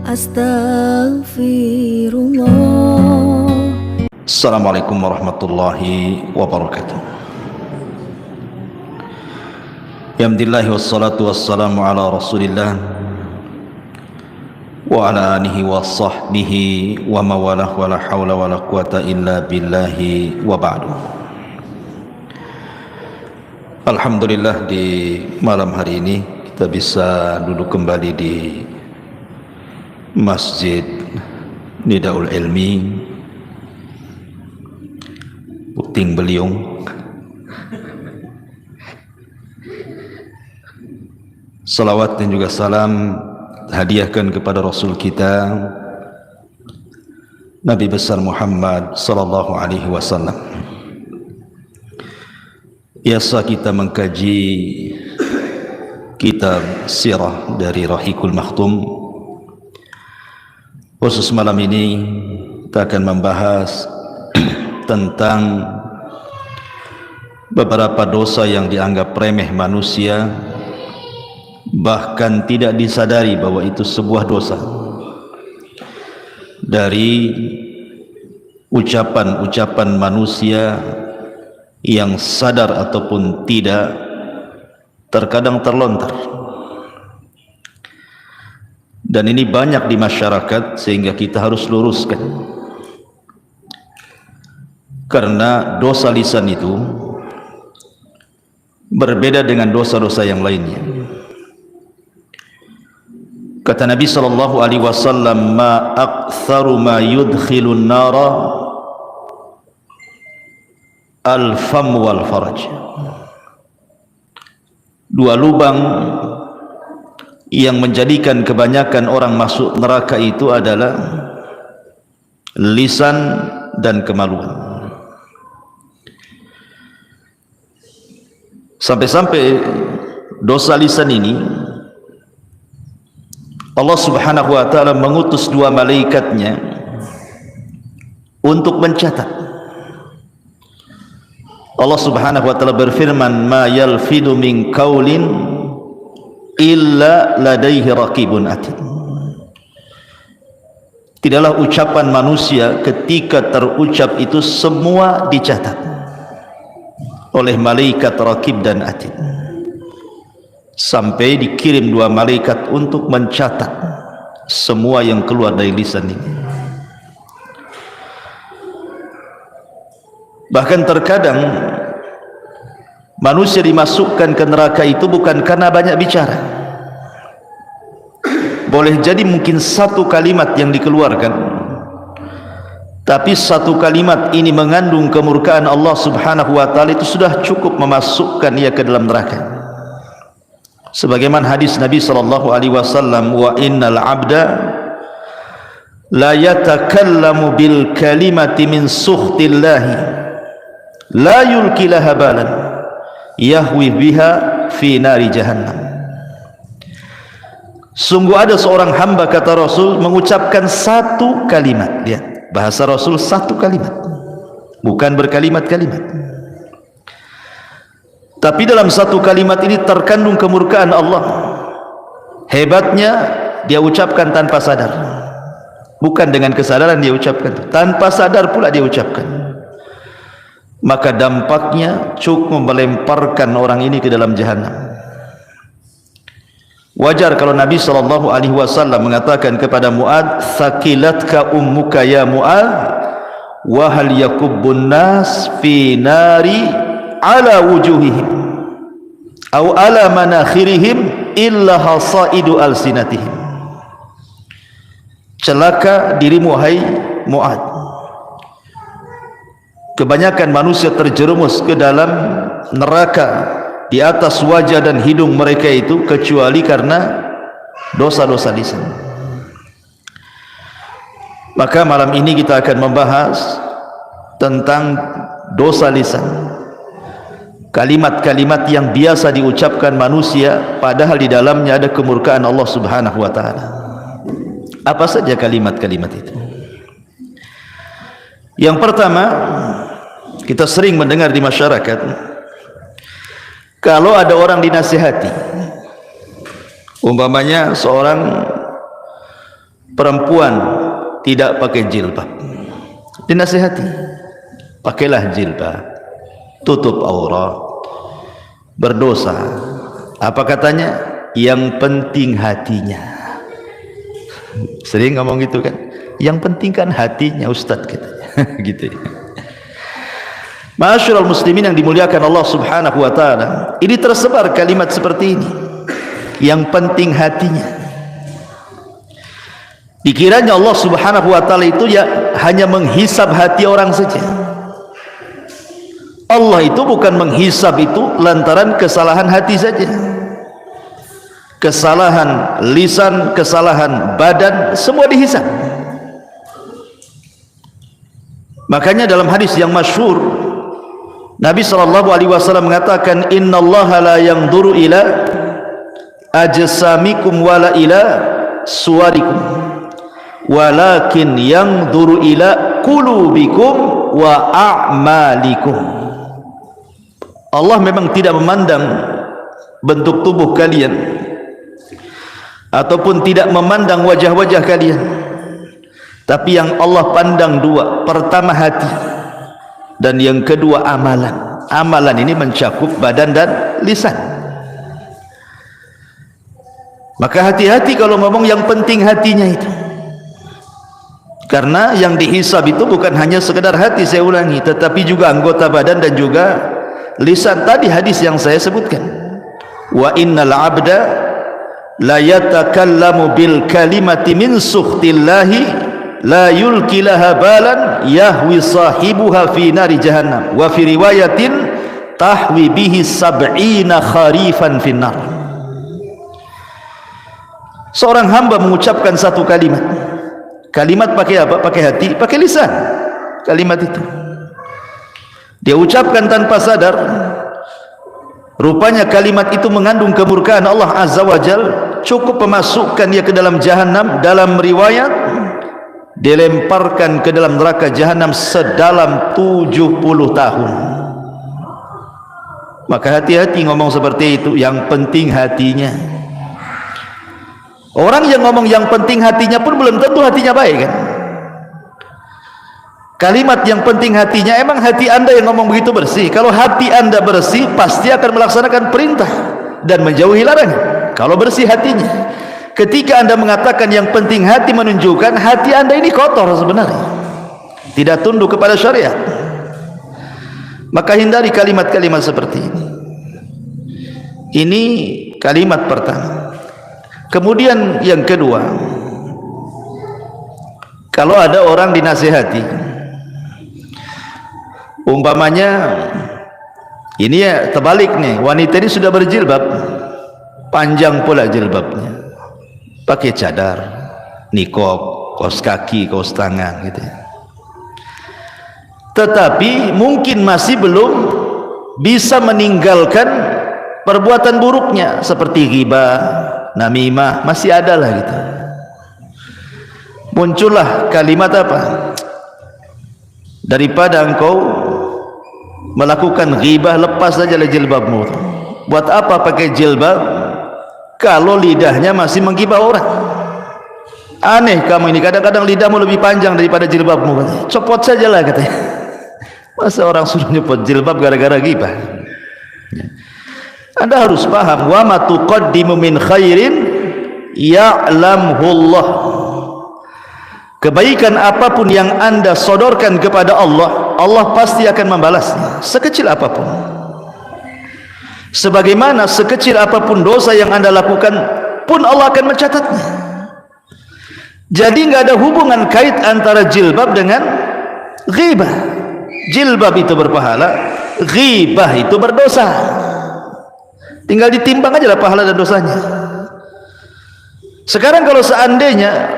Astaghfirullah. Assalamualaikum warahmatullahi wabarakatuh. Alhamdulillah wassalatu wassalamu ala Rasulillah wa ala alihi wa sahbihi wa mawalah wa la hawla wa la quwata illa billahi wa ba'du. Alhamdulillah, di malam hari ini kita bisa duduk kembali di Masjid Nidaul Ilmi Puting Beliung. Salawat dan juga salam hadiahkan kepada Rasul kita Nabi besar Muhammad sallallahu alaihi wasallam. Biasa kita mengkaji kitab sirah dari Rahiqul Makhtum. Khusus malam ini kita akan membahas tentang beberapa dosa yang dianggap remeh manusia, bahkan tidak disadari bahwa itu sebuah dosa. Dari ucapan-ucapan manusia yang sadar ataupun tidak, terkadang terlontar. Dan ini banyak di masyarakat, sehingga kita harus luruskan. Karena dosa lisan itu berbeda dengan dosa-dosa yang lainnya. Kata Nabi sallallahu alaihi wasallam, "Ma aktsaru ma yudkhilun nara al-fam wal faraj." Dua lubang yang menjadikan kebanyakan orang masuk neraka itu adalah lisan dan kemaluan. Sampai-sampai dosa lisan ini Allah subhanahu wa ta'ala mengutus dua malaikatnya untuk mencatat. Allah subhanahu wa ta'ala berfirman, "Ma yalfidu min qaulin illa ladaihi raqibun atid." Tidaklah ucapan manusia ketika terucap itu semua dicatat oleh malaikat raqib dan atid, sampai dikirim dua malaikat untuk mencatat semua yang keluar dari lisan ini. Bahkan terkadang manusia dimasukkan ke neraka itu bukan karena banyak bicara. Boleh jadi mungkin satu kalimat yang dikeluarkan, tapi satu kalimat ini mengandung kemurkaan Allah subhanahu wa ta'ala, itu sudah cukup memasukkan ia ke dalam neraka. Sebagaimana hadis Nabi sallallahu alaihi wasallam, "Wa innal 'abda la yatakallamu bil kalimati min sukhtillahi la yulqi laha balan yahwi biha fi nari jahannam." Sungguh ada seorang hamba, kata Rasul, mengucapkan satu kalimat. Lihat, bahasa Rasul satu kalimat, bukan berkalimat-kalimat. Tapi dalam satu kalimat ini terkandung kemurkaan Allah. Hebatnya, dia ucapkan tanpa sadar, bukan dengan kesadaran dia ucapkan, tanpa sadar pula dia ucapkan. Maka dampaknya cukup melemparkan orang ini ke dalam jahannam. Wajar kalau Nabi sallallahu alaihi wasallam mengatakan kepada Mu'ad, "Thaqilatka ummuka ya Mu'ad, wa hal yakubbun nas fi nari ala wujuhihim aw ala manakhirihim illa hasaidu alsinatihim." Celaka dirimu hai Mu'ad, kebanyakan manusia terjerumus ke dalam neraka di atas wajah dan hidung mereka itu kecuali karena dosa-dosa lisan. Maka malam ini kita akan membahas tentang dosa lisan, kalimat-kalimat yang biasa diucapkan manusia padahal di dalamnya ada kemurkaan Allah subhanahu wa ta'ala. Apa saja kalimat-kalimat itu? Yang pertama, kita sering mendengar di masyarakat, kalau ada orang dinasihati, umpamanya seorang perempuan tidak pakai jilbab, dinasihati, pakailah jilbab, tutup aurat, berdosa. Apa katanya? Yang penting hatinya. Sering ngomong gitu kan, yang penting kan hatinya Ustaz katanya. Gitu ya. Ma'asyiral muslimin yang dimuliakan Allah Subhanahu wa taala, ini tersebar kalimat seperti ini, yang penting hatinya. Dikiranya Allah Subhanahu wa taala itu ya hanya menghisab hati orang saja. Allah itu bukan menghisab itu lantaran kesalahan hati saja. Kesalahan lisan, kesalahan badan, semua dihisab. Makanya dalam hadis yang masyhur Nabi SAW mengatakan, innallaha la yanzuru ila ajsamikum wala ila suwarikum walakin yanzuru ila qulubikum wa a'malikum. Allah memang tidak memandang bentuk tubuh kalian ataupun tidak memandang wajah-wajah kalian, tapi yang Allah pandang dua, pertama hati, dan yang kedua amalan. Amalan ini mencakup badan dan lisan. Maka hati-hati kalau ngomong yang penting hatinya itu, karena yang dihisab itu bukan hanya sekedar hati, saya ulangi, tetapi juga anggota badan dan juga lisan. Tadi hadis yang saya sebutkan, wa innal abda la yatakallamu bil kalimati min sukhtillahi la yulki laha balan yahwi sahibuha fi nari jahannam wa fi riwayatin tahwi bihi sab'ina kharifan finnar. Seorang hamba mengucapkan satu kalimat. Kalimat pakai apa? Pakai hati, pakai lisan. Kalimat itu dia ucapkan tanpa sadar, rupanya kalimat itu mengandung kemurkaan Allah Azza wa Jal, cukup memasukkan dia ke dalam jahannam. Dalam riwayat dilemparkan ke dalam neraka jahanam sedalam 70 tahun. Maka hati-hati ngomong seperti itu, yang penting hatinya. Orang yang ngomong yang penting hatinya pun belum tentu hatinya baik kan. Kalimat yang penting hatinya, emang hati anda yang ngomong begitu bersih? Kalau hati anda bersih, pasti akan melaksanakan perintah dan menjauhi larangan. Kalau bersih hatinya. Ketika anda mengatakan yang penting hati, menunjukkan hati anda ini kotor sebenarnya, tidak tunduk kepada syariat. Maka hindari kalimat-kalimat seperti ini. Ini kalimat pertama. Kemudian yang kedua, kalau ada orang dinasihati, umpamanya ini ya terbalik nih, wanita ini sudah berjilbab, panjang pula jilbabnya, pakai cadar, nikob, kaos kaki, kaos tangan gitu ya. Tetapi mungkin masih belum bisa meninggalkan perbuatan buruknya seperti ghibah, namimah, masih ada lah gitu. Muncullah kalimat apa? Daripada engkau melakukan ghibah, lepas saja jilbabmu. Buat apa pakai jilbab kalau lidahnya masih menggibah orang? Aneh kamu ini, kadang-kadang lidahmu lebih panjang daripada jilbabmu. Copot sajalah katanya. Masa orang suruh nyopot jilbab gara-gara ghibah? Anda harus paham, wa ma tuqaddimu min khairin ya'lamhu Allah. Kebaikan apapun yang anda sodorkan kepada Allah, Allah pasti akan membalasnya, sekecil apapun. Sebagaimana sekecil apapun dosa yang anda lakukan pun Allah akan mencatatnya. Jadi nggak ada hubungan kait antara jilbab dengan ghibah. Jilbab itu berpahala, ghibah itu berdosa. Tinggal ditimbang aja lah pahala dan dosanya. Sekarang kalau seandainya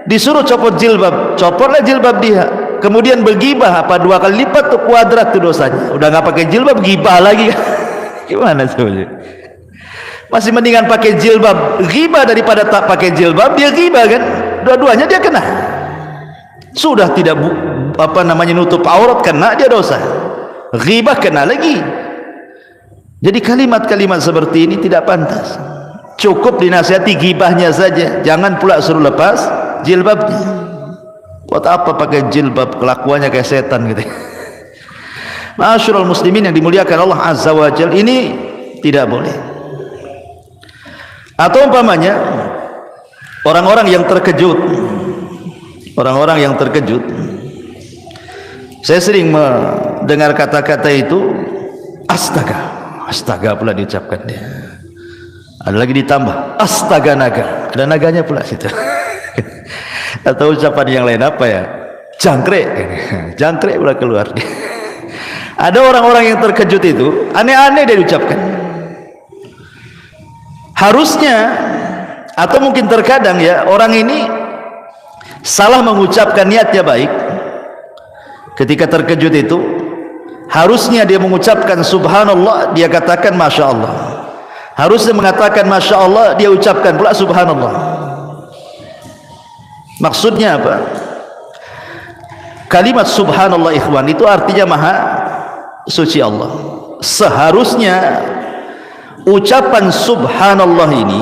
disuruh copot jilbab, copotlah jilbab dia, kemudian bergibah, apa 2 kali lipat tuh, kuadrat tuh dosanya. Udah nggak pakai jilbab, gibah lagi. Gimana tuh? Masih mendingan pakai jilbab ghibah daripada tak pakai jilbab dia ghibah kan? Dua-duanya dia kena. Sudah tidak nutup aurat, kena dia dosa. Ghibah kena lagi. Jadi kalimat-kalimat seperti ini tidak pantas. Cukup dinasihati ghibahnya saja, jangan pula suruh lepas jilbabnya. Buat apa pakai jilbab, kelakuannya kayak setan gitu. Ma'asyiral muslimin yang dimuliakan Allah Azza wa Jalla, ini tidak boleh. Atau umpamanya orang-orang yang terkejut, saya sering mendengar kata-kata itu, astaga pula diucapkan dia. Ada lagi ditambah, astaga naga, ada naganya pula situ. Atau ucapan yang lain apa ya, jangkrik pula keluar. Ada orang-orang yang terkejut itu aneh-aneh dia ucapkan. Harusnya, atau mungkin terkadang ya, orang ini salah mengucapkan niatnya baik. Ketika terkejut itu harusnya dia mengucapkan subhanallah, dia katakan masya Allah. Harusnya mengatakan masya Allah, dia ucapkan pula subhanallah. Maksudnya apa? Kalimat subhanallah ikhwan itu artinya maha suci Allah. Seharusnya ucapan subhanallah ini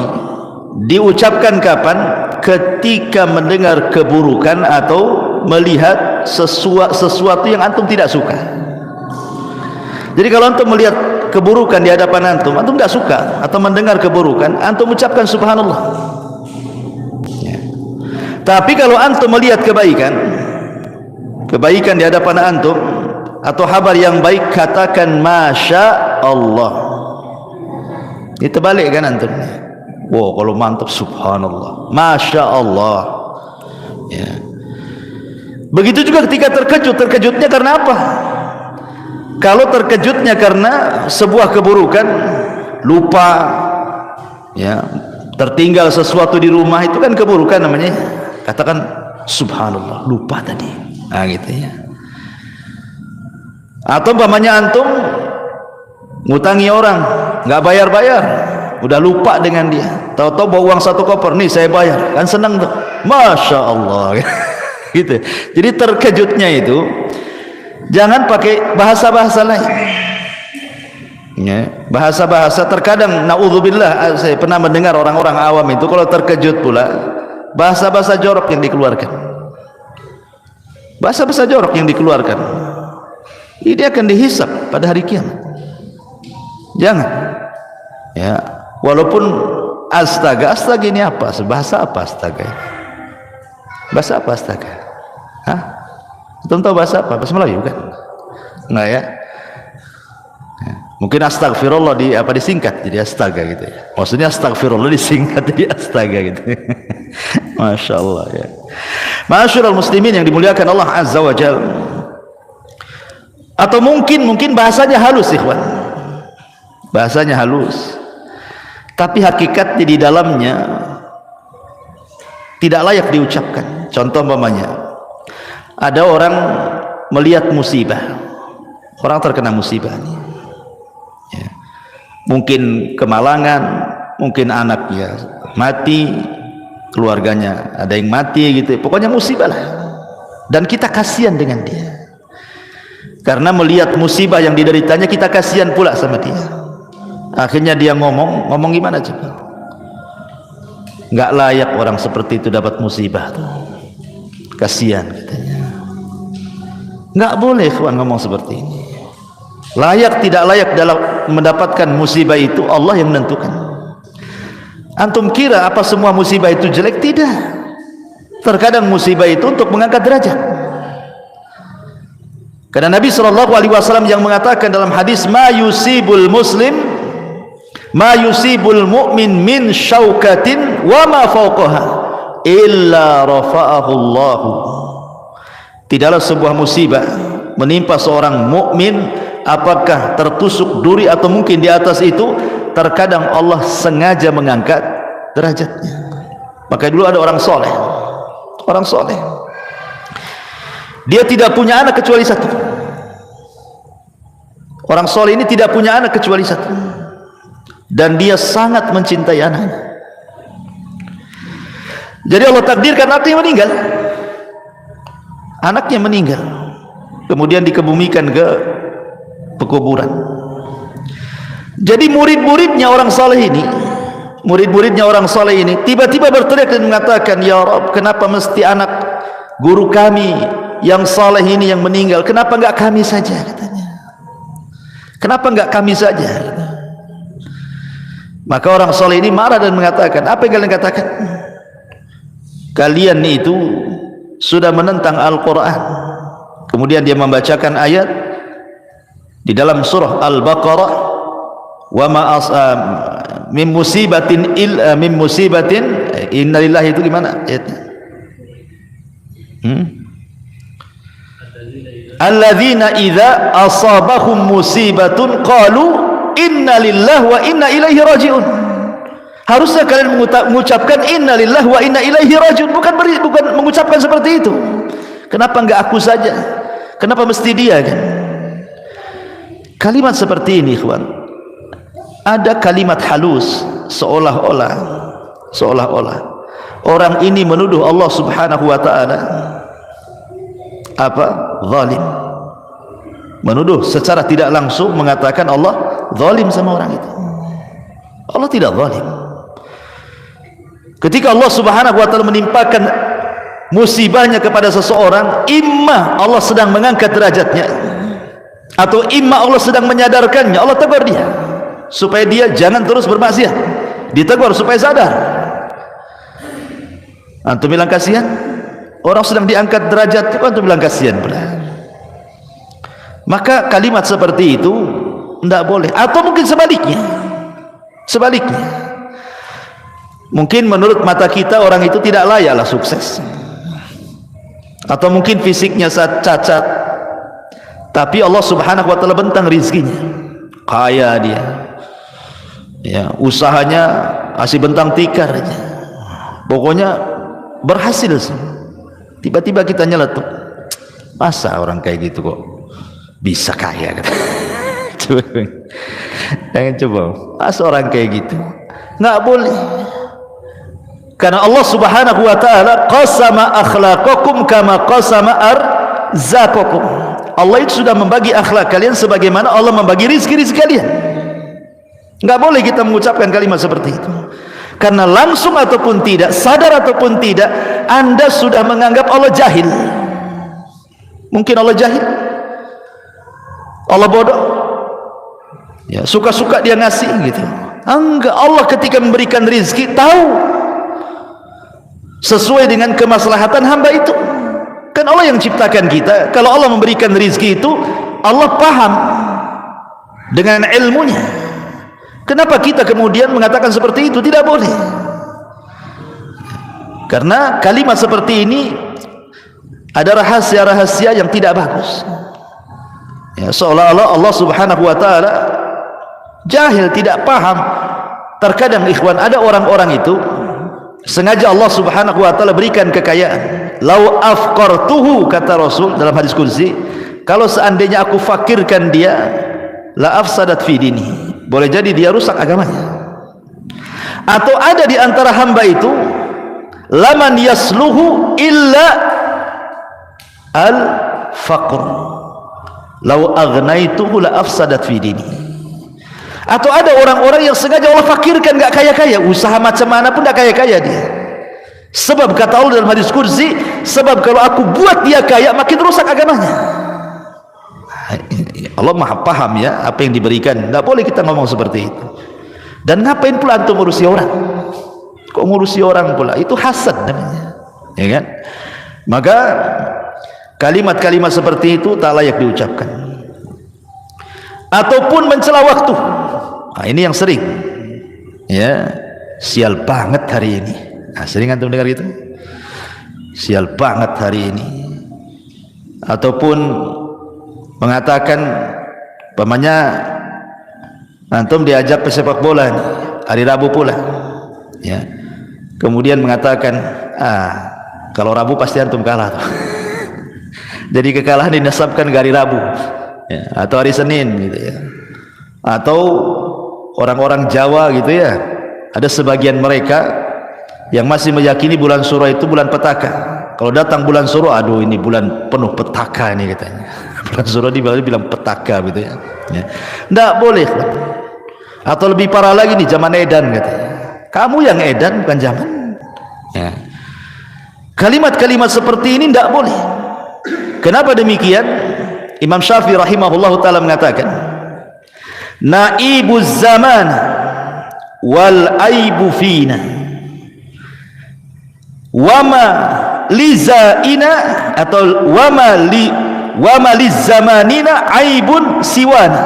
diucapkan kapan? Ketika mendengar keburukan atau melihat sesuatu yang antum tidak suka. Jadi kalau antum melihat keburukan di hadapan antum tidak suka, atau mendengar keburukan, antum ucapkan subhanallah. Tapi kalau antum melihat kebaikan di hadapan antum atau kabar yang baik, katakan masya Allah. Itu balik kan antum. Wow, kalau mantap subhanallah, masya Allah. Ya. Begitu juga ketika terkejutnya karena apa? Kalau terkejutnya karena sebuah keburukan, lupa, ya, tertinggal sesuatu di rumah, itu kan keburukan namanya. Katakan subhanallah, lupa tadi. Nah gitu ya. Atau umpamanya antum ngutangi orang, nggak bayar-bayar, udah lupa dengan dia, tahu-tahu bawa uang 1 koper, nih saya bayar, kan senang tuh, masya Allah. Gitu. Jadi terkejutnya itu jangan pakai bahasa-bahasa lain. Ya, bahasa-bahasa terkadang naudzubillah, saya pernah mendengar orang-orang awam itu kalau terkejut pula bahasa-bahasa jorok yang dikeluarkan. Bahasa-bahasa jorok yang dikeluarkan ini akan dihisab pada hari kiamat. Jangan. Ya, walaupun astaga ini apa? Bahasa apa astaga? Bahasa apa astaga? Hah? Belum tahu bahasa apa? Bahasa Melayu kan? Enggak ya? Mungkin astagfirullah disingkat jadi astaga gitu ya. Maksudnya astagfirullah disingkat jadi astaga gitu. Masya Allah ya. Ma'asyiral muslimin yang dimuliakan Allah Azza wa Jalla. Atau mungkin bahasanya halus ikhwan. Bahasanya halus. Tapi hakikatnya di dalamnya tidak layak diucapkan. Contoh umpamanya, ada orang melihat musibah. Orang terkena musibah nih. Ya. Mungkin kemalangan, mungkin anaknya mati, keluarganya ada yang mati gitu, pokoknya musibah lah, dan kita kasihan dengan dia karena melihat musibah yang dideritanya, kita kasihan pula sama dia. Akhirnya dia ngomong gimana coba? Nggak layak orang seperti itu dapat musibah tuh, kasihan katanya. Nggak boleh kawan ngomong seperti ini. Layak tidak layak dalam mendapatkan musibah itu Allah yang menentukan. Antum kira apa semua musibah itu jelek? Tidak. Terkadang musibah itu untuk mengangkat derajat. Karena Nabi SAW yang mengatakan dalam hadis, ma yusibul mu'min min syaukatin wa ma fawqaha illa rafa'ahu Allah. Tidaklah sebuah musibah menimpa seorang mukmin, apakah tertusuk duri atau mungkin di atas itu, terkadang Allah sengaja mengangkat derajatnya. Maka dulu ada orang soleh, dia tidak punya anak kecuali satu. Orang soleh ini tidak punya anak kecuali satu, dan dia sangat mencintai anaknya. Jadi Allah takdirkan anaknya meninggal, kemudian dikebumikan ke pekuburan. Jadi murid-muridnya orang saleh ini murid-muridnya orang soleh ini tiba-tiba berteriak dan mengatakan, ya Rabb, kenapa mesti anak guru kami yang soleh ini yang meninggal, kenapa enggak kami saja, katanya. Kenapa enggak kami saja? Maka orang soleh ini marah dan mengatakan, apa yang kalian katakan? Kalian itu sudah menentang Al-Quran. Kemudian dia membacakan ayat di dalam surah Al-Baqarah, wa ma min musibatin innalillahi, itu gimana ayatnya? Alladzina idza asabahum musibatun qalu innalillahi wa inna ilaihi rajiun. Harusnya kalian mengucapkan innalillahi wa inna ilaihi rajiun, bukan mengucapkan seperti itu. Kenapa enggak aku saja? Kenapa mesti dia, kan? Kalimat seperti ini, ikhwan, ada kalimat halus, seolah-olah orang ini menuduh Allah Subhanahu wa ta'ala apa? Zalim. Menuduh secara tidak langsung, mengatakan Allah zalim sama orang itu. Allah tidak zalim. Ketika Allah Subhanahu wa ta'ala menimpakan musibahnya kepada seseorang, imma Allah sedang mengangkat derajatnya, atau imma Allah sedang menyadarkannya. Allah tegur dia supaya dia jangan terus bermaksiat, ditegur supaya sadar. Antum bilang kasihan, orang sedang diangkat derajatnya, antum bilang kasihan pula. Maka kalimat seperti itu tidak boleh. Atau mungkin sebaliknya, mungkin menurut mata kita orang itu tidak layaklah sukses, atau mungkin fisiknya cacat, tapi Allah Subhanahu wa ta'ala bentang rizkinya, kaya dia, ya, usahanya masih bentang tikar aja, pokoknya berhasil. Tiba-tiba kita nyeletuk, masa orang kayak gitu kok bisa kaya, kata. Jangan coba, masa orang kayak gitu, nggak boleh. Karena Allah Subhanahu wa ta'ala qasama akhlaqakum kama qasama arzaqakum. Allah itu sudah membagi akhlak kalian sebagaimana Allah membagi rizki-rizki kalian. Enggak boleh kita mengucapkan kalimat seperti itu. Karena langsung ataupun tidak, sadar ataupun tidak, Anda sudah menganggap Allah jahil. Mungkin Allah jahil, Allah bodoh, ya, suka-suka dia ngasih gitu. Enggak, Allah ketika memberikan rizki tahu sesuai dengan kemaslahatan hamba itu. Kan Allah yang ciptakan kita. Kalau Allah memberikan rizki itu, Allah paham dengan ilmunya. Kenapa kita kemudian mengatakan seperti itu? Tidak boleh. Karena kalimat seperti ini ada rahasia-rahasia yang tidak bagus, ya, seolah-olah Allah Subhanahu wa ta'ala jahil, tidak paham. Terkadang ikhwan, ada orang-orang itu sengaja Allah Subhanahu wa ta'ala berikan kekayaan. Lau afqartuhu, kata Rasul dalam hadis qudsi, kalau seandainya aku fakirkan dia, la afsadat fi dini, boleh jadi dia rusak agamanya. Atau ada di antara hamba itu, laman yasluhu illa al faqr, lau agnaituhu la afsadat fi dini. Atau ada orang-orang yang sengaja Allah fakirkan, gak kaya-kaya, usaha macam mana pun gak kaya-kaya dia. Sebab kata Allah dalam hadis qudsi, sebab kalau aku buat dia kaya, makin rusak agamanya. Allah maha paham ya apa yang diberikan. Gak boleh kita ngomong seperti itu. Dan ngapain pula antum ngurusi orang? Kok ngurusi orang pula? Itu hasad namanya, ya kan? Maka kalimat-kalimat seperti itu tak layak diucapkan. Ataupun mencela waktu. Nah, ini yang sering, ya, sial banget hari ini. Nah, sering antum dengar gitu, sial banget hari ini. Ataupun mengatakan, pamannya antum diajak pesepak bola nih, hari Rabu pula, ya, kemudian mengatakan, kalau Rabu pasti antum kalah tuh. Jadi kekalahan dinasabkan ke hari Rabu, ya, atau hari Senin gitu ya. Atau orang-orang Jawa gitu ya, ada sebagian mereka yang masih meyakini bulan Suro itu bulan petaka. Kalau datang bulan Suro, aduh ini bulan penuh petaka ini katanya. Bulan Suro dibilang petaka gitu ya. Nggak boleh. Atau lebih parah lagi nih, zaman edan katanya. Kamu yang edan, bukan zaman. Ya. Kalimat-kalimat seperti ini tidak boleh. Kenapa demikian? Imam Syafi'i rahimahullah ta'ala mengatakan, naibuz zaman wal aibu fina wama lizaina atau wama lizamanina aibun siwana.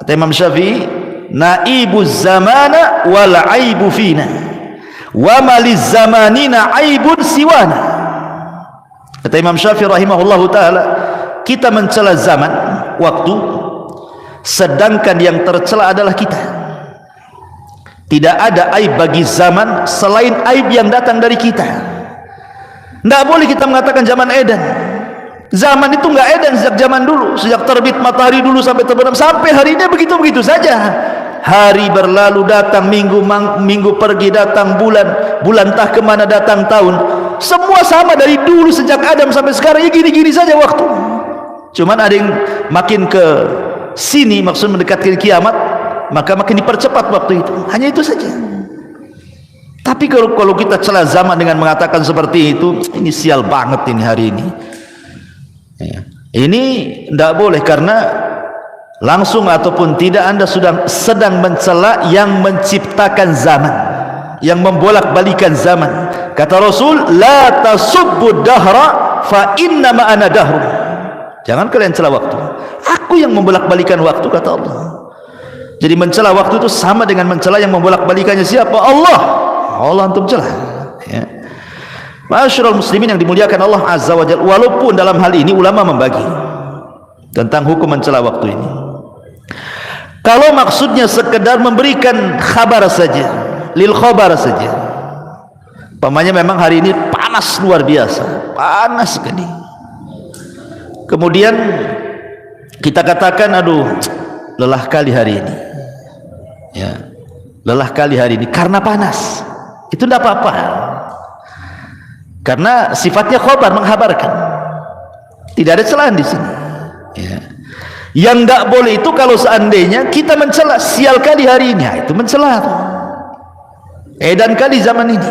Kata Imam Syafi'i, naibuz zamana wal aibu fina wama lizamanina aibun siwana. Kata Imam Syafi'i rahimahullahu ta'ala, kita mencela zaman, waktu, sedangkan yang tercela adalah kita. Tidak ada aib bagi zaman selain aib yang datang dari kita. Tidak boleh kita mengatakan zaman edan. Zaman itu enggak edan sejak zaman dulu, sejak terbit matahari dulu sampai terbenam, sampai hari ini begitu-begitu saja. Hari berlalu datang, minggu pergi datang, bulan entah kemana datang, tahun, semua sama dari dulu sejak Adam sampai sekarang, ya gini-gini saja waktu. Cuman ada yang makin ke sini, maksud mendekatkan kiamat, maka makin dipercepat waktu itu. Hanya itu saja. Tapi kalau kita celah zaman dengan mengatakan seperti itu, ini sial banget ini hari ini. Ya. Ini tidak boleh, karena langsung ataupun tidak Anda sedang mencela yang menciptakan zaman, yang membolak-balikan zaman. Kata Rasul, la tasubbu dahra fa innama ana dahrun. Jangan kalian cela waktu, aku yang membolak-balikan waktu, kata Allah. Jadi mencela waktu itu sama dengan mencela yang membolak-balikannya siapa? Allah. Allah antum celah. Ya. Ma'asyiral muslimin yang dimuliakan Allah Azza wa Jalla, walaupun dalam hal ini ulama membagi tentang hukum mencela waktu ini. Kalau maksudnya sekedar memberikan kabar saja, lil khabar saja, umpamanya memang hari ini panas luar biasa, panas sekali, kemudian kita katakan, aduh lelah kali hari ini, ya, lelah kali hari ini karena panas, itu tidak apa-apa, karena sifatnya khabar, menghabarkan, tidak ada celahan di sini. Ya. Yang tidak boleh itu kalau seandainya kita mencela, sial kali hari ini, itu mencela, edan kali zaman ini,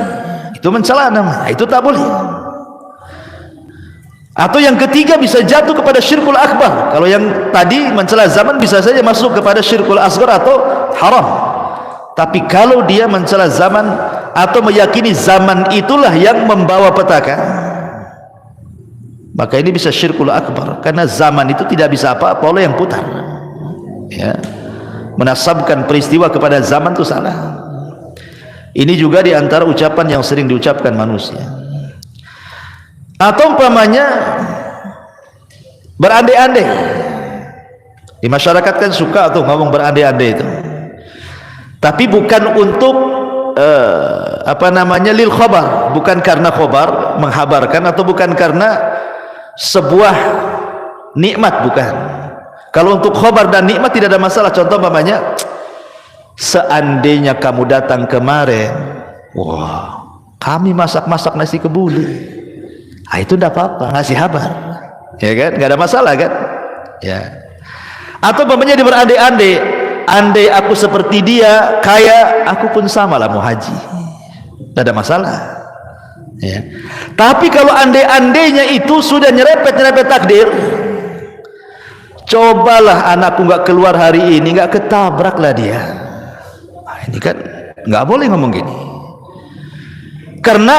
itu mencela namanya, itu tak boleh. Atau yang ketiga bisa jatuh kepada syirkul akbar. Kalau yang tadi mencela zaman bisa saja masuk kepada syirkul asghar atau haram. Tapi kalau dia mencela zaman atau meyakini zaman itulah yang membawa petaka, maka ini bisa syirkul akbar, karena zaman itu tidak bisa apa-apa oleh yang putar. Ya. Menasabkan peristiwa kepada zaman itu salah. Ini juga diantara ucapan yang sering diucapkan manusia. Atau umpamanya berandai-andai. Di masyarakat kan suka tuh ngomong berandai-andai itu. Tapi bukan untuk lil khabar, bukan karena khabar menghabarkan, atau bukan karena sebuah nikmat, bukan. Kalau untuk khabar dan nikmat tidak ada masalah. Contoh umpamanya, seandainya kamu datang kemarin, wah, kami masak-masak nasi kebuli, itu tidak apa-apa, ngasih kabar, ya kan, nggak ada masalah kan, ya. Atau umpamanya dia berandai-andai, andai aku seperti dia kaya, aku pun sama lah mau haji, tidak ada masalah. Ya. Tapi kalau andai-andainya itu sudah nyerepet takdir, cobalah anakku nggak keluar hari ini, nggak ketabraklah dia. Nah, ini kan nggak boleh ngomong gini, karena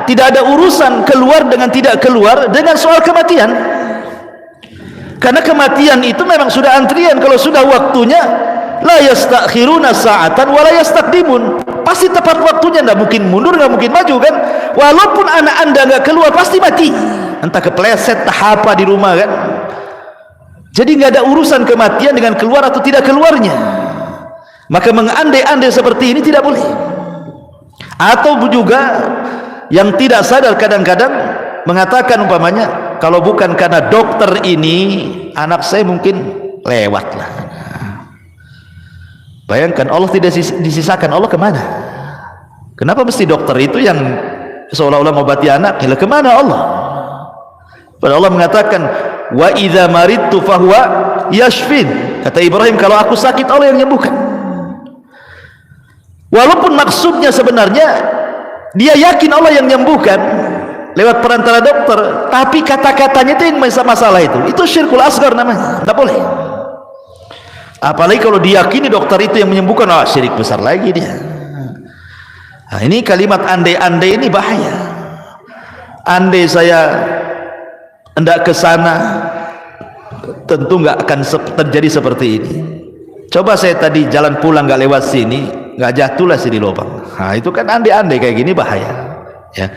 tidak ada urusan keluar dengan tidak keluar dengan soal kematian. Karena kematian itu memang sudah antrian. Kalau sudah waktunya, la yastakhiruna sa'atan wa la yastaqdimun, pasti tepat waktunya, tidak mungkin mundur, tidak mungkin maju kan. Walaupun anak anda nggak keluar pasti mati, entah kepleset, entah apa di rumah kan. Jadi nggak ada urusan kematian dengan keluar atau tidak keluarnya. Maka mengandai-andai seperti ini tidak boleh. Atau juga yang tidak sadar kadang-kadang mengatakan umpamanya, kalau bukan karena dokter ini anak saya mungkin lewat lah. Bayangkan, Allah tidak disisakan, Allah kemana? Kenapa mesti dokter itu yang seolah-olah mengobati anak? Gila, kemana Allah? Padahal Allah mengatakan, wa idza maridtu fahuwa yashfin. Kata Ibrahim, kalau aku sakit Allah yang menyembuhkan. Walaupun maksudnya sebenarnya dia yakin Allah yang menyembuhkan lewat perantara dokter, tapi kata-katanya itu yang masalah itu syirkul asghar namanya, tidak boleh. Apalagi kalau diyakini dokter itu yang menyembuhkan, syirik besar lagi dia. Nah, ini kalimat andai-andai ini bahaya. Andai saya hendak ke sana, tentu nggak akan terjadi seperti ini. Coba saya tadi jalan pulang nggak lewat sini, nggak jatuhlah sini lubang. Nah, itu kan andai-andai kayak gini bahaya. Ya,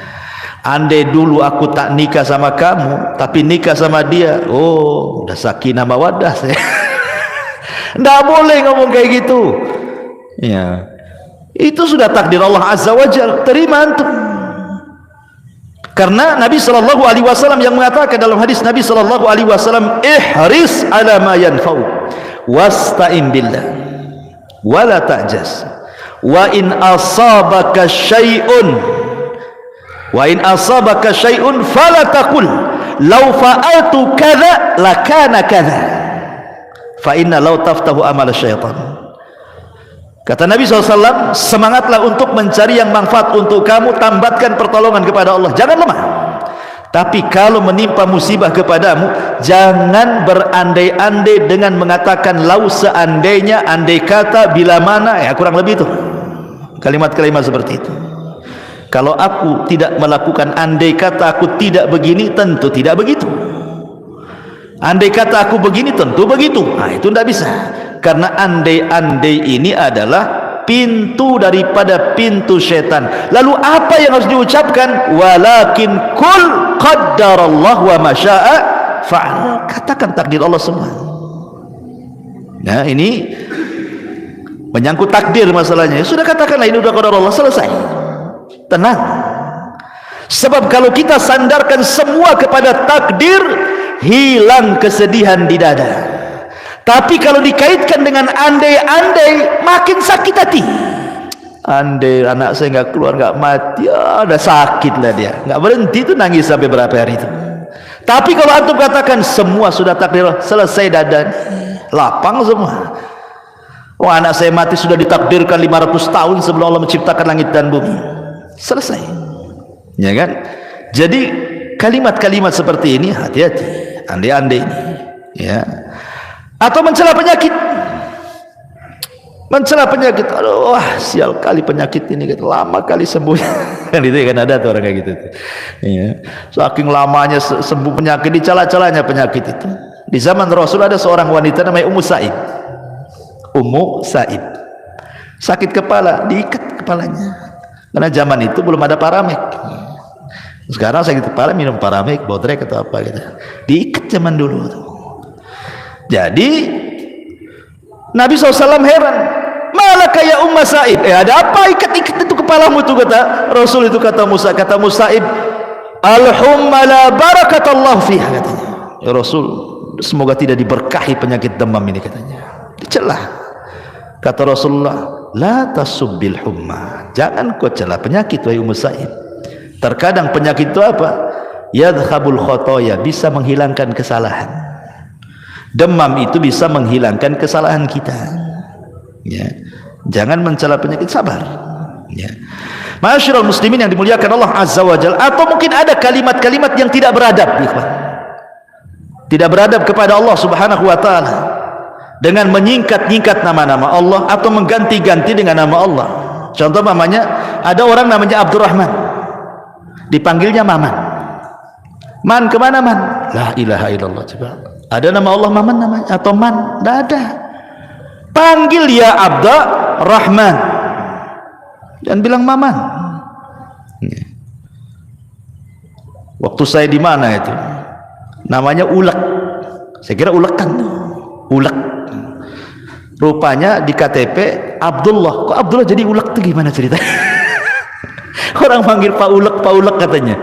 andai dulu aku tak nikah sama kamu, tapi nikah sama dia, udah sakinah mawaddah saya. Nggak boleh ngomong kayak gitu. Ya, itu sudah takdir Allah Azza wa Jalla. Terima antum. Karena Nabi sallallahu alaihi wasallam yang mengatakan dalam hadis Nabi sallallahu alaihi wasallam, ihris ala ma yanfa'u wasta'in billah wala ta'jaz wa in asabaka syai'un fala taqul law fa'altu kadza lakana kadza fa inna law taftahu amal syaitan. Kata Nabi SAW, semangatlah untuk mencari yang manfaat untuk kamu, tambatkan pertolongan kepada Allah, jangan lemah. Tapi kalau menimpa musibah kepadamu, jangan berandai-andai dengan mengatakan lau seandainya, andai kata, bila mana, ya kurang lebih itu kalimat-kalimat seperti itu. Kalau aku tidak melakukan andai kata aku tidak begini, tentu tidak begitu. Andai kata aku begini, tentu begitu. Nah, itu tidak bisa. Karena andai-andai ini adalah pintu daripada pintu setan. Lalu apa yang harus diucapkan? Walakin kul qaddarallah wa masya'a fa'al. Katakan takdir Allah semua. Nah, ini menyangkut takdir masalahnya. Sudah katakanlah ini sudah qadar Allah, selesai. Tenang. Sebab kalau kita sandarkan semua kepada takdir, hilang kesedihan di dada. Tapi kalau dikaitkan dengan andai-andai, makin sakit hati. Andai anak saya nggak keluar, nggak mati, udah sakit lah dia, nggak berhenti tuh nangis sampai berapa hari itu. Tapi kalau antum katakan semua sudah takdir, selesai dadan, lapang semua. Oh, anak saya mati sudah ditakdirkan 500 tahun sebelum Allah menciptakan langit dan bumi, selesai. Ya kan? Jadi kalimat-kalimat seperti ini hati-hati, andai-andai ini, ya. Atau mencela penyakit, aduh, sial kali penyakit ini, lama kali sembuh. Kan itu kan ada tuh orang kayak gitu tuh. Ya. Saking lamanya sembuh penyakit, dicela-celanya penyakit itu. Di zaman Rasul ada seorang wanita namanya Ummu Sa'id, sakit kepala, diikat kepalanya. Karena zaman itu belum ada Paramek. Sekarang sakit kepala minum Paramek, Bodrek atau apa gitu. Diikat zaman dulu tuh. Jadi Nabi SAW heran, malaka ya Ummu Sa'id, ada apa ikat-ikat itu kepalamu tuh, kata Rasul itu, kata Sa'id, al-humma la barakatallahu fiha, katanya. Ya Rasul, semoga tidak diberkahi penyakit demam ini, katanya. Dicelah. Kata Rasulullah, la tasubbil humma, jangan kau celah penyakit wahai Ummu Sa'id. Terkadang penyakit itu apa? Yadhhabul khotoya, bisa menghilangkan kesalahan. Demam itu bisa menghilangkan kesalahan kita. Ya, jangan mencela penyakit, sabar. Ya, Ma'asyiral muslimin yang dimuliakan Allah Azza wa Jalla. Atau mungkin ada kalimat-kalimat yang tidak beradab, ikhwan. Tidak beradab kepada Allah Subhanahu wa taala dengan menyingkat-nyingkat nama-nama Allah atau mengganti-ganti dengan nama Allah. Contoh namanya, ada orang namanya Abdurrahman, dipanggilnya Maman. Man kemana man? La ilaha illallah. Coba, ada nama Allah Maman namanya atau Man? Tidak ada. Panggil ya Abdurrahman dan bilang Maman. Waktu saya di mana itu, namanya Ulek, saya kira ulekan tuh, Ulek. Rupanya di KTP Abdullah. Kok Abdullah jadi Ulek tuh, gimana ceritanya? Orang panggil Pak Ulek katanya.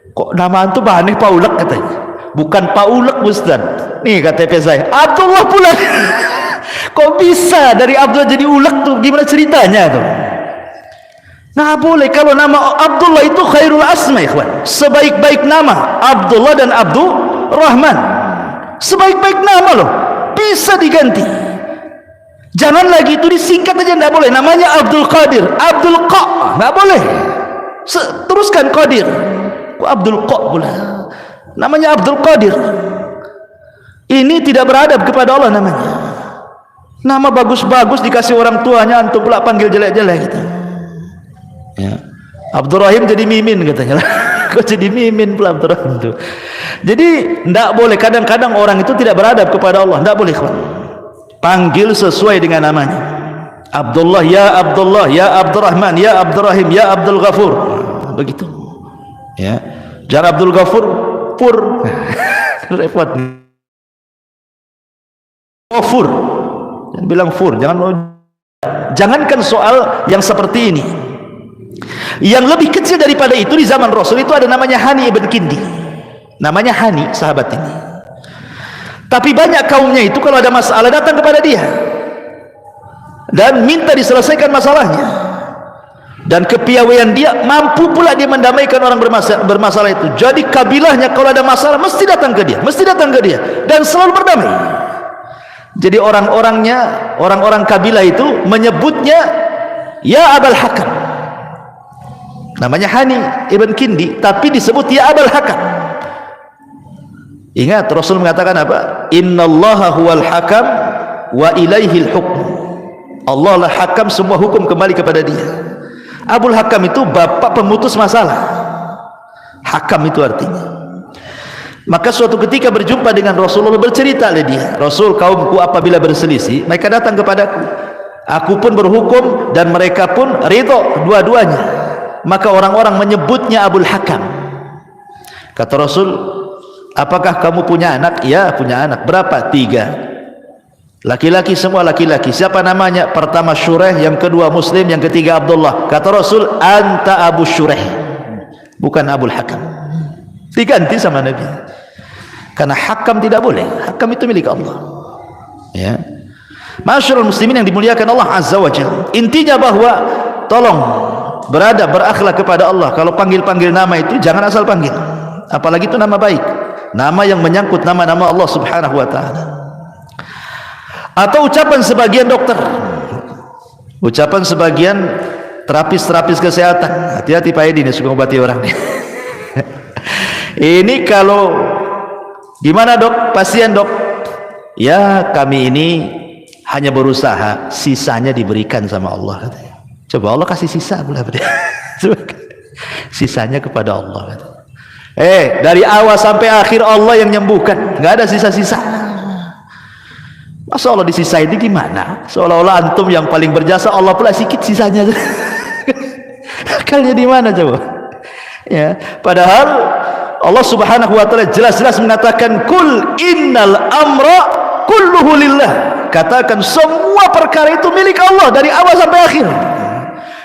Kok nama antum aneh, Pak Ulek katanya. Bukan Pak Ulek Ustaz. Nih KTP saya Abdullah pula. Kok bisa dari Abdullah jadi Ulek tuh, gimana ceritanya tuh? Nah, boleh kalau nama Abdullah itu khairul asma, ikhwan. Sebaik-baik nama Abdullah dan Abdurrahman, sebaik-baik nama loh, bisa diganti. Jangan lagi itu disingkat aja, tidak boleh. Namanya Abdul Qadir, Abdul Qa, tidak boleh. Teruskan Qadir. Abdul Qa pula. Namanya Abdul Qadir. Ini tidak beradab kepada Allah namanya. Nama bagus-bagus dikasih orang tuanya, antum pula panggil jelek-jelek gitu. Ya. Abdurrahim jadi Mimin katanya. Kok jadi Mimin pula Abdurrahim itu. Jadi tidak boleh. Kadang-kadang orang itu tidak beradab kepada Allah. Tidak boleh. Panggil sesuai dengan namanya. Abdullah, ya Abdullah, ya Abdurrahman, ya Abdurrahim, ya Abdul Ghafur. Begitu. Ya. Jangan Abdul Ghafur pur. Repot. Ghafur. Jangan bilang fur, jangankan soal yang seperti ini. Yang lebih kecil daripada itu di zaman Rasul itu ada namanya Hani ibn Kindi. Namanya Hani, sahabat ini. Tapi banyak kaumnya itu kalau ada masalah datang kepada dia dan minta diselesaikan masalahnya. Dan kepiawaian dia mampu pula dia mendamaikan orang bermasalah itu. Jadi kabilahnya kalau ada masalah mesti datang ke dia, dan selalu berdamai. Jadi orang-orang kabilah itu menyebutnya ya Abul Hakam. Namanya Hani ibn Kindi, tapi disebut ya Abul Hakam. Ingat Rasul mengatakan apa? Innallaha huwal hakam wa ilaihil hukm. Allah lah hakam, semua hukum kembali kepada dia. Abul Hakam itu bapak pemutus masalah. Hakam itu artinya. Maka suatu ketika berjumpa dengan Rasulullah, bercerita oleh dia, Rasul, kaumku apabila berselisih mereka datang kepadaku, aku pun berhukum dan mereka pun ridho dua-duanya. Maka orang-orang menyebutnya Abul Hakam. Kata Rasul, apakah kamu punya anak? Ya, punya anak. Berapa? 3. Laki-laki, semua laki-laki. Siapa namanya? Pertama Syureh, yang kedua Muslim, yang ketiga Abdullah. Kata Rasul, anta Abu Syureh, bukan Abul Hakam. Diganti sama Nabi. Karena hakam tidak boleh. Hakam itu milik Allah. Ya. Masyarul muslimin yang dimuliakan Allah Azza wa Jalla. Intinya bahwa tolong beradab, berakhlak kepada Allah. Kalau panggil-panggil nama itu jangan asal panggil. Apalagi itu nama baik. Nama yang menyangkut nama-nama Allah Subhanahu wa taala. Atau ucapan sebagian dokter. Ucapan sebagian terapis kesehatan. Hati-hati Pak Edi, ini suka obati orang nih. Ini kalau gimana dok, pasien dok? Ya kami ini hanya berusaha, sisanya diberikan sama Allah katanya. Coba Allah kasih sisa pula pada sisanya kepada Allah katanya. Dari awal sampai akhir Allah yang nyembuhkan, nggak ada sisa-sisa. Masa Allah disisa itu gimana? Seolah-olah antum yang paling berjasa, Allah pula sikit sisanya. Akalnya di mana coba? Ya, padahal Allah Subhanahu wa taala jelas-jelas mengatakan kul innal amra kulluhu lillah. Katakan semua perkara itu milik Allah dari awal sampai akhir.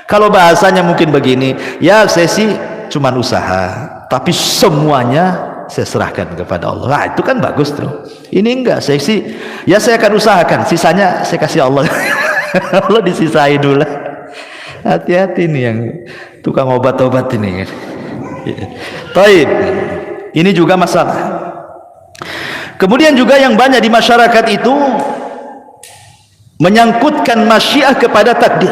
Kalau bahasanya mungkin begini, ya saya sih cuma usaha, tapi semuanya saya serahkan kepada Allah. Nah, itu kan bagus tuh. Ini enggak, saya sih ya saya akan usahakan, sisanya saya kasih Allah. Allah disisain dulu. Hati-hati nih yang tukang obat-obat ini kan. Taib. Ini juga masalah. Kemudian juga yang banyak di masyarakat itu menyangkutkan masyiah kepada takdir.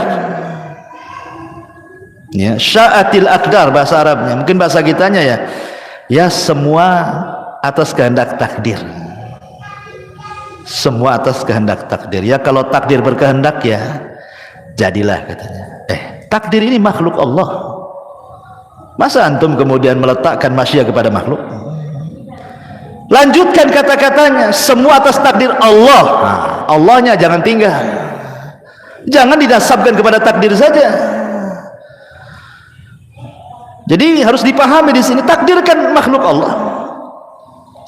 Ya, sya'atil aqdar bahasa Arabnya. Mungkin bahasa kitanya ya. Ya semua atas kehendak takdir. Semua atas kehendak takdir. Ya kalau takdir berkehendak ya jadilah katanya. Takdir ini makhluk Allah. Masa antum kemudian meletakkan masyiah kepada makhluk? Lanjutkan kata-katanya, semua atas takdir Allah. Allahnya jangan tinggal. Jangan didasarkan kepada takdir saja. Jadi harus dipahami di sini, takdir kan makhluk Allah.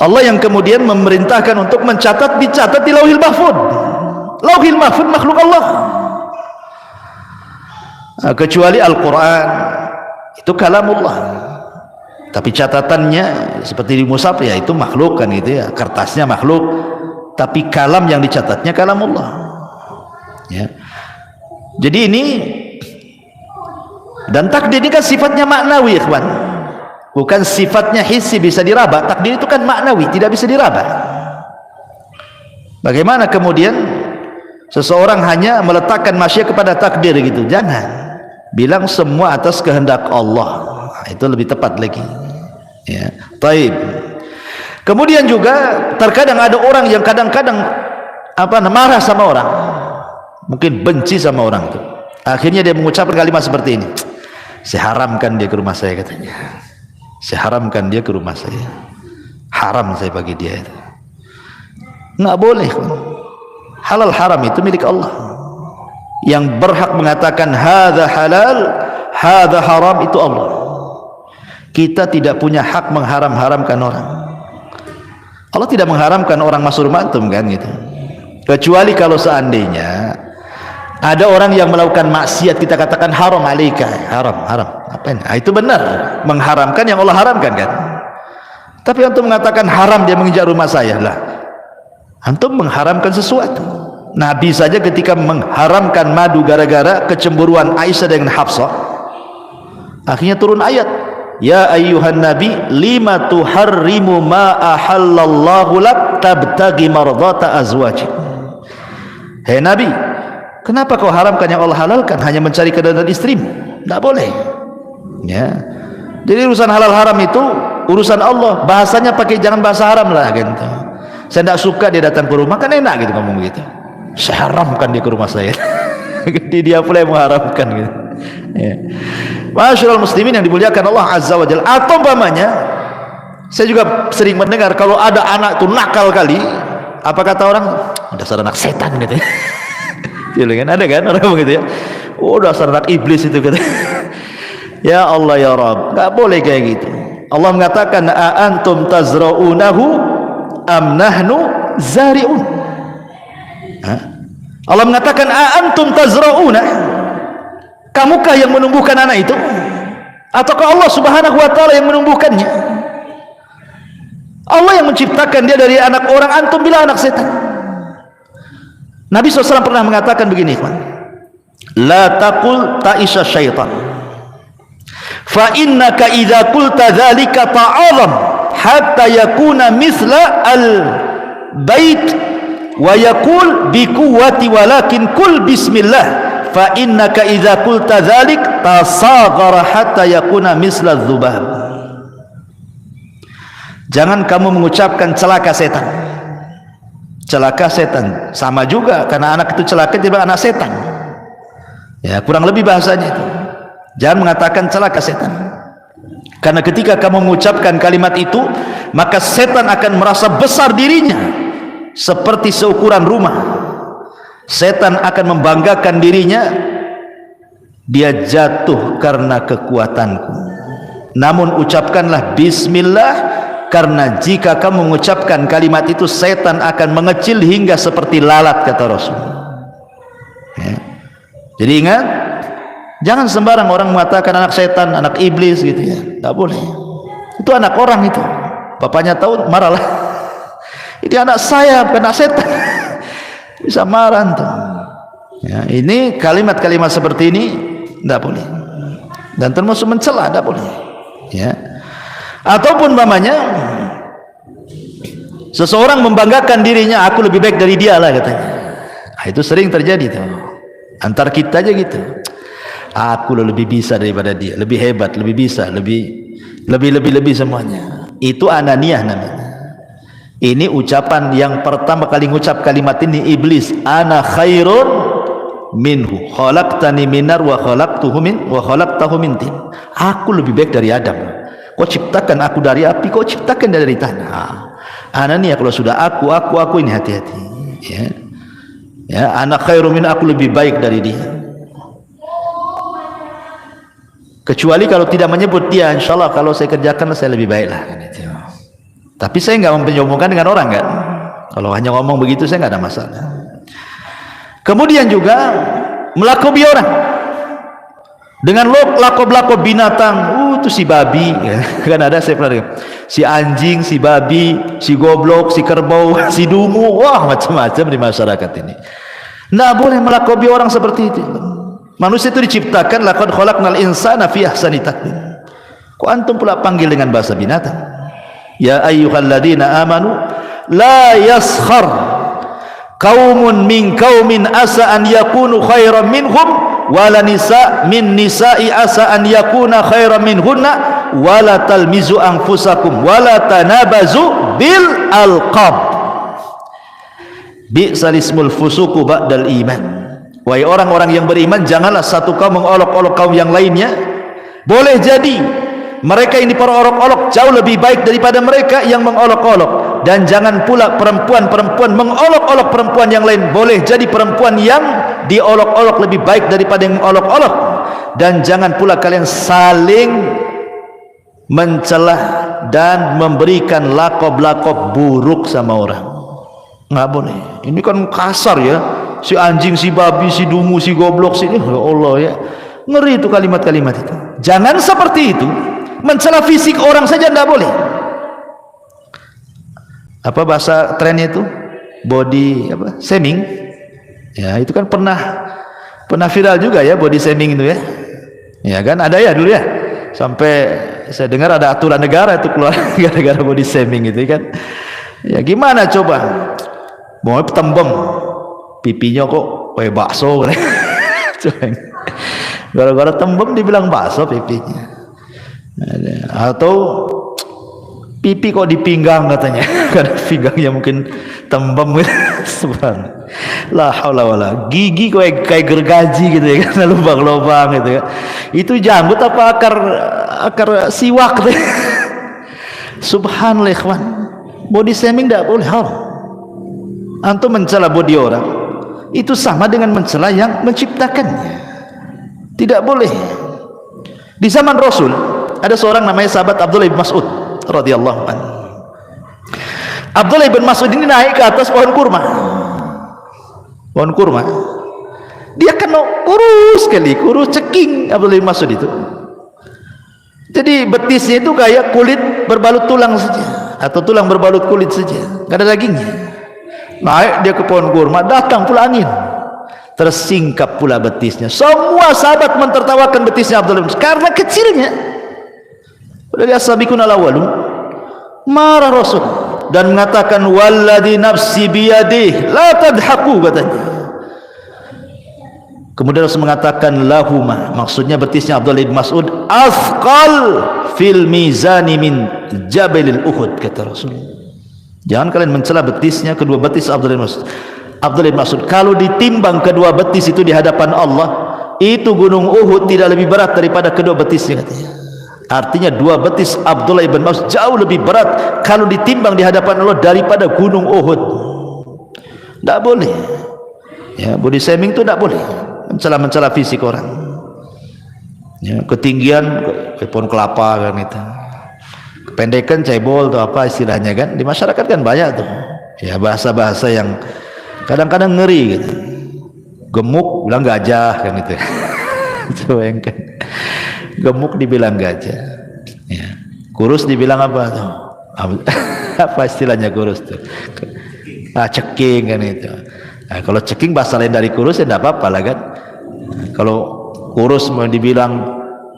Allah yang kemudian memerintahkan untuk mencatat, dicatat di Lauhil Mahfuz. Lauhil Mahfuz makhluk Allah. Kecuali Al-Quran, itu kalamullah. Tapi catatannya seperti di mushaf ya itu makhluk kan gitu ya, kertasnya makhluk, tapi kalam yang dicatatnya kalamullah. Ya. Jadi ini, dan takdir ini kan sifatnya maknawi, ikhwan. Bukan sifatnya hissi bisa diraba. Takdir itu kan maknawi, tidak bisa diraba. Bagaimana kemudian seseorang hanya meletakkan masyiah kepada takdir gitu. Jangan bilang semua atas kehendak Allah. Itu lebih tepat lagi. Ya, taib. Kemudian juga terkadang ada orang yang kadang-kadang marah sama orang, mungkin benci sama orang itu. Akhirnya dia mengucapkan kalimat seperti ini, saya haramkan dia ke rumah saya, katanya. Saya haramkan dia ke rumah saya. Haram saya bagi dia itu. Nggak boleh. Halal haram itu milik Allah. Yang berhak mengatakan hadza halal, hadza haram itu Allah. Kita tidak punya hak mengharam-haramkan orang. Allah tidak mengharamkan orang masuk rumah antum kan gitu. Kecuali kalau seandainya ada orang yang melakukan maksiat, kita katakan haram alaika, haram. Apa ini? Itu benar, mengharamkan yang Allah haramkan kan. Tapi antum mengatakan haram dia menginjak rumah saya, lah antum mengharamkan sesuatu. Nabi saja ketika mengharamkan madu gara-gara kecemburuan Aisyah dengan Hafsah, akhirnya turun ayat, ya ayyuhan nabi lima tuharrimu ma ahallallahu lak tabtagi mardata azwajik. Hei Nabi, kenapa kau haramkan yang Allah halalkan, hanya mencari keridhaan istrimu? Tidak boleh. Ya. Jadi urusan halal haram itu urusan Allah. Bahasanya pakai jangan bahasa haram lah gitu. Saya tidak suka dia datang ke rumah, kan enak gitu ngomong begitu. Saya haramkan dia ke rumah saya. Dia pula yang mengharamkan gitu. Ya. Masyaallah muslimin yang dimuliakan Allah Azza wa Jalla. Atau umpamanya, saya juga sering mendengar kalau ada anak itu nakal kali, apa kata orang? Dasar anak setan gitu. Ya kan, ada kan orang begitu ya. Oh, dasar anak iblis itu kata. Ya Allah ya Rabb, enggak boleh kayak gitu. Allah mengatakan a antum tazra'unahu am nahnu zari'un. Allah mengatakan a antum tazra'una, kamukah yang menumbuhkan anak itu ataukah Allah Subhanahu wa taala yang menumbuhkannya? Allah yang menciptakan dia dari anak orang, antum bilang anak setan. Nabi SAW pernah mengatakan begini, la taqul ta'isha syaitan fa innaka idza qulta dzalika ta'azam hatta yakuna misla al bait wa yaqul bi quwwati walakin kul bismillah fa innaka idza qulta dzalik tasaghara hatta yakuna misla dzubab. Jangan kamu mengucapkan celaka setan. Celaka setan sama juga, karena anak itu celaka tidak anak setan. Ya, kurang lebih bahasanya itu. Jangan mengatakan celaka setan. Karena ketika kamu mengucapkan kalimat itu, maka setan akan merasa besar dirinya seperti seukuran rumah. Setan akan membanggakan dirinya, dia jatuh karena kekuatanku. Namun ucapkanlah bismillah, karena jika kamu mengucapkan kalimat itu, setan akan mengecil hingga seperti lalat, kata Rasul. Ya. Jadi ingat, jangan sembarang orang mengatakan anak setan, anak iblis gitu ya, tak boleh. Itu anak orang itu, bapaknya tahu marahlah. Ini anak saya, bukan anak setan. Bisa marah tuh. Ya, ini kalimat-kalimat seperti ini tidak boleh, dan termasuk mencela, tidak boleh. Ya. Ataupun umpamanya seseorang membanggakan dirinya, aku lebih baik dari dia lah katanya. Nah, itu sering terjadi tuh. Antar kita aja gitu. Aku lebih bisa daripada dia, lebih hebat, lebih bisa, lebih semuanya. Itu ananiyah namanya. Ini ucapan yang pertama kali ngucap kalimat ini iblis. Ana khairun minhu, khalaqtani minar wa khalaqtahu min tin. Aku lebih baik dari Adam. Kau ciptakan aku dari api, kau ciptakan dari tanah. Anania, kalau sudah aku ini hati-hati. Ya, ya, anak khairu min, aku lebih baik dari dia. Kecuali kalau tidak menyebut dia, insya Allah kalau saya kerjakan saya lebih baik lah. Tapi saya nggak menyombongkan dengan orang kan. Kalau hanya ngomong begitu saya nggak ada masalah. Kemudian juga melakobi orang dengan lakob-lakob binatang. Itu si babi ya. Kan ada, saya pernah dengar, si anjing, si babi, si goblok, si kerbau, si dungu, wah macam-macam di masyarakat ini. Tidak boleh melakobi orang seperti itu. Manusia itu diciptakan laqad khalaqnal insana fi ahsani taqwim. Kok antum pula panggil dengan bahasa binatang? Ya ayyuhalladzina amanu la yaskhar qaumun min qaumin asa an yakunu khairan minhum wala nisa min nisa'i asa an yakuna khairan minhunna wala talmizu anfusakum wala tanabazu bil alqab bi'sal ismul fusuqu ba'dal iman. Wahai orang-orang yang beriman, janganlah satu kaum mengolok-olok kaum yang lainnya. Boleh jadi mereka ini para olok-olok jauh lebih baik daripada mereka yang mengolok-olok. Dan jangan pula perempuan-perempuan mengolok-olok perempuan yang lain. Boleh jadi perempuan yang diolok-olok lebih baik daripada yang mengolok-olok. Dan jangan pula kalian saling mencelah dan memberikan lakob-lakob buruk sama orang. Nggak boleh. Ini kan kasar ya, si anjing, si babi, si dungu, si goblok, si ya Allah ya, ngeri itu kalimat-kalimat itu. Jangan seperti itu. Mencela fisik orang saja tidak boleh. Apa bahasa trennya itu? Body apa? Shaming. Ya, itu kan pernah viral juga ya, body shaming itu ya. Ya kan, ada ya dulu ya. Sampai saya dengar ada aturan negara itu keluar gara-gara body shaming itu kan. Ya gimana coba? Mau tembem pipinya kok kayak bakso kan. Gara-gara tembem dibilang bakso pipinya. Atau pipi kok di pinggang katanya, karena pinggangnya mungkin tembem gitu. Subhanallah, la haula wala, gigi kayak gergaji gitu ya, karena lubang-lubang gitu ya. Itu jambut apa akar siwak gitu ya. Subhanallah ikhwan, body shaming tidak boleh, haram. Antum mencela body orang itu sama dengan mencela yang menciptakannya, tidak boleh. Di zaman Rasul ada seorang namanya sahabat Abdullah bin Mas'ud radhiyallahu anhu. Abdullah bin Mas'ud ini naik ke atas pohon kurma. Pohon kurma. Dia kan kurus sekali, kurus ceking Abdullah bin Mas'ud itu. Jadi betisnya itu kayak kulit berbalut tulang saja, atau tulang berbalut kulit saja, enggak ada dagingnya. Naik dia ke pohon kurma, datang pula angin, tersingkap pula betisnya. Semua sahabat mentertawakan betisnya Abdullah bin Mas'ud karena kecilnya. Udah as-sabiqun al-awwalun. Marah Rasul dan mengatakan walladzi nafsi biyadihi la tadhaku katanya. Kemudian Rasul mengatakan lahuma, maksudnya betisnya Abdullah bin Mas'ud asqal fil mizani min jabalil Uhud, kata Rasul. Jangan kalian mencela betisnya, kedua betis Abdullah bin Mas'ud. Abdullah bin Mas'ud, kalau ditimbang kedua betis itu di hadapan Allah, itu gunung Uhud tidak lebih berat daripada kedua betisnya katanya. Artinya dua betis Abdullah bin Mas'ud jauh lebih berat kalau ditimbang di hadapan Allah daripada gunung Uhud. Tidak boleh ya, body shaming itu tidak boleh, mencela fisik orang ya, ketinggian pohon kelapa kan itu, kependekan cebol atau apa istilahnya kan, di masyarakat kan banyak tuh ya bahasa-bahasa yang kadang-kadang ngeri gitu. Gemuk bilang gajah kan itu. Bayangkan, gemuk dibilang gajah ya. Kurus dibilang apa tuh? Apa istilahnya kurus tuh? Ceking kan itu. Nah, kalau ceking bahasa lain dari kurus ya tidak apa-apa lah kan. Kalau kurus mau dibilang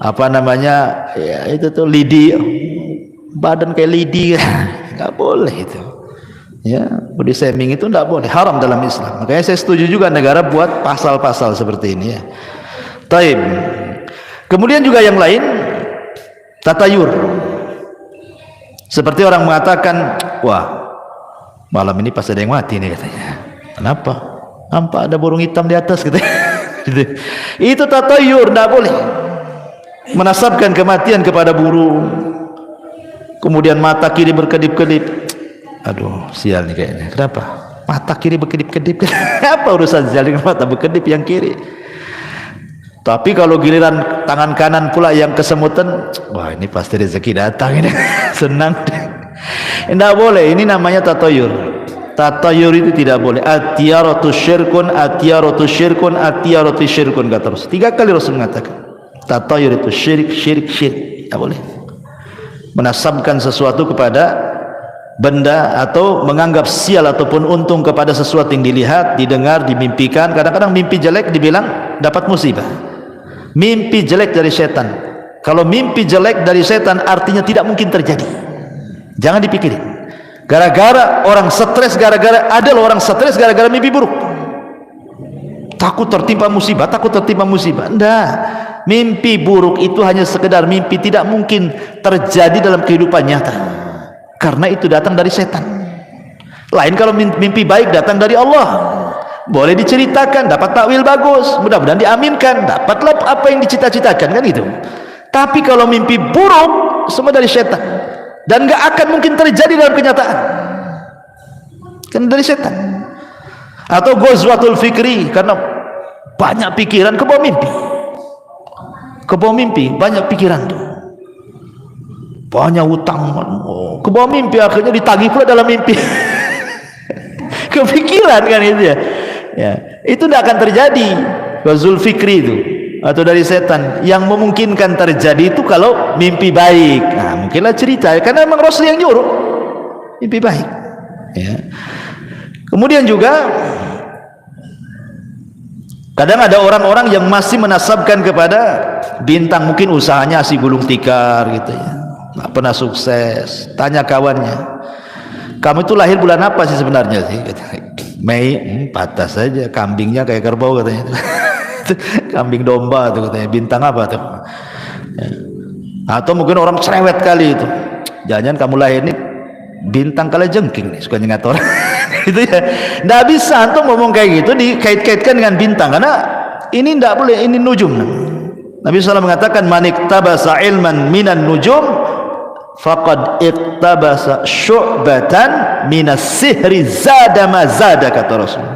apa namanya ya, itu tuh lidi, badan kayak lidi, nggak boleh itu ya. Body shaming itu tidak boleh, haram dalam Islam. Makanya saya setuju juga negara buat pasal-pasal seperti ini ya. Taib. Kemudian juga yang lain, tatayur. Seperti orang mengatakan, wah malam ini pasti ada yang mati nih katanya. Kenapa? Nampak ada burung hitam di atas gitu. Itu tatayur, tidak boleh. Menasabkan kematian kepada burung. Kemudian mata kiri berkedip-kedip. Aduh, sial nih kayaknya. Kenapa? Mata kiri berkedip-kedip. Apa urusan sial dengan mata berkedip yang kiri? Tapi kalau giliran tangan kanan pula yang kesemutan, wah ini pasti rezeki datang ini. Senang. Tidak boleh, ini namanya tatayur. Tatayur itu tidak boleh. Atiyaratu syirkun, atiyaratu syirkun, atiyaratu syirkun, kata Rasul. 3 kali Rasul mengatakan tatayur itu syirik, syirik, syirik. Tidak boleh menasabkan sesuatu kepada benda atau menganggap sial ataupun untung kepada sesuatu yang dilihat, didengar, dimimpikan. Kadang-kadang mimpi jelek dibilang dapat musibah. Mimpi jelek dari setan. Kalau mimpi jelek dari setan artinya tidak mungkin terjadi. Jangan dipikirin. Gara-gara orang stres, adalah orang stres gara-gara mimpi buruk. Takut tertimpa musibah, Enggak. Mimpi buruk itu hanya sekedar mimpi, tidak mungkin terjadi dalam kehidupan nyata. Karena itu datang dari setan. Lain kalau mimpi baik datang dari Allah. Boleh diceritakan, dapat takwil bagus, mudah-mudahan diaminkan, dapatlah apa yang dicita-citakan, kan gitu. Tapi kalau mimpi buruk, semua dari setan. Dan gak akan mungkin terjadi dalam kenyataan, kan dari setan. Atau ghazwatul fikri, karena banyak pikiran, ke bawah mimpi, banyak pikiran tuh, banyak hutang, ke bawah mimpi, akhirnya ditagih pula dalam mimpi. Kepikiran kan itu ya. Itu tidak akan terjadi. Ghazwatul fikri itu atau dari setan. Yang memungkinkan terjadi itu kalau mimpi baik. Nah, mungkinlah cerita, karena memang Rasul yang nyuruh mimpi baik, ya. Kemudian juga kadang ada orang-orang yang masih menasabkan kepada bintang, mungkin usahanya si gulung tikar gitu ya, nggak pernah sukses. Tanya kawannya, kamu itu lahir bulan apa sih sebenarnya sih? Mei. Patah saja, kambingnya kayak kerbau katanya. Kambing domba tuh katanya, bintang apa tuh? Ya. Atau mungkin orang cerewet kali itu, jangan kamu lahir nih bintang kalajengking nih, suka nyengat orang. Itu ya, nggak bisa antum ngomong kayak gitu dikait-kaitkan dengan bintang, karena ini nggak boleh, ini nujum. Nabi SAW mengatakan, man iktabasa ilman minan nujum faqad iktabasa syu'batan minas sihri zada ma zada, kata Rasul.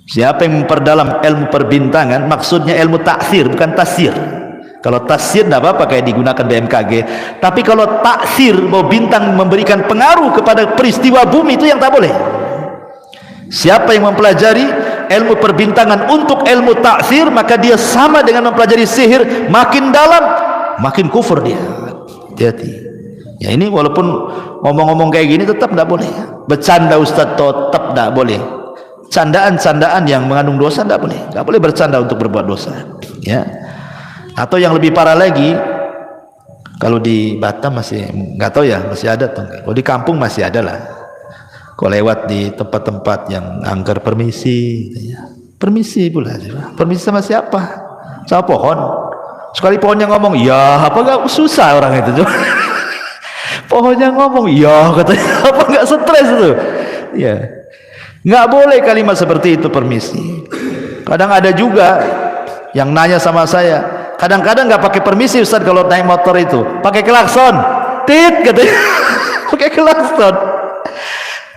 Siapa yang memperdalam ilmu perbintangan, maksudnya ilmu taksir, bukan tasir. Kalau tasir tidak apa-apa, kayak digunakan BMKG. Tapi kalau taksir, bahwa bintang memberikan pengaruh kepada peristiwa bumi, itu yang tak boleh. Siapa yang mempelajari ilmu perbintangan untuk ilmu taksir, maka dia sama dengan mempelajari sihir. Makin dalam, makin kufur dia. Hati-hati. Ya, ini walaupun ngomong-ngomong kayak gini tetap tidak boleh. Bercanda Ustaz tetap tidak boleh. Candaan-candaan yang mengandung dosa tidak boleh. Tidak boleh bercanda untuk berbuat dosa, ya. Atau yang lebih parah lagi, kalau di Batam masih nggak tahu ya, masih ada tuh. Kalau di kampung masih ada lah. Kalau lewat di tempat-tempat yang angker permisi, ya. Permisi pula. Permisi sama siapa? Sama pohon. Sekali pohonnya ngomong, ya apa nggak susah orang itu. Pohonnya ngomong, ya katanya, apa nggak stres itu? Ya. Nggak boleh kalimat seperti itu, permisi. Kadang ada juga yang nanya sama saya, kadang-kadang nggak pakai permisi Ustaz kalau naik motor itu, pakai klakson, tit katanya. Pakai klakson.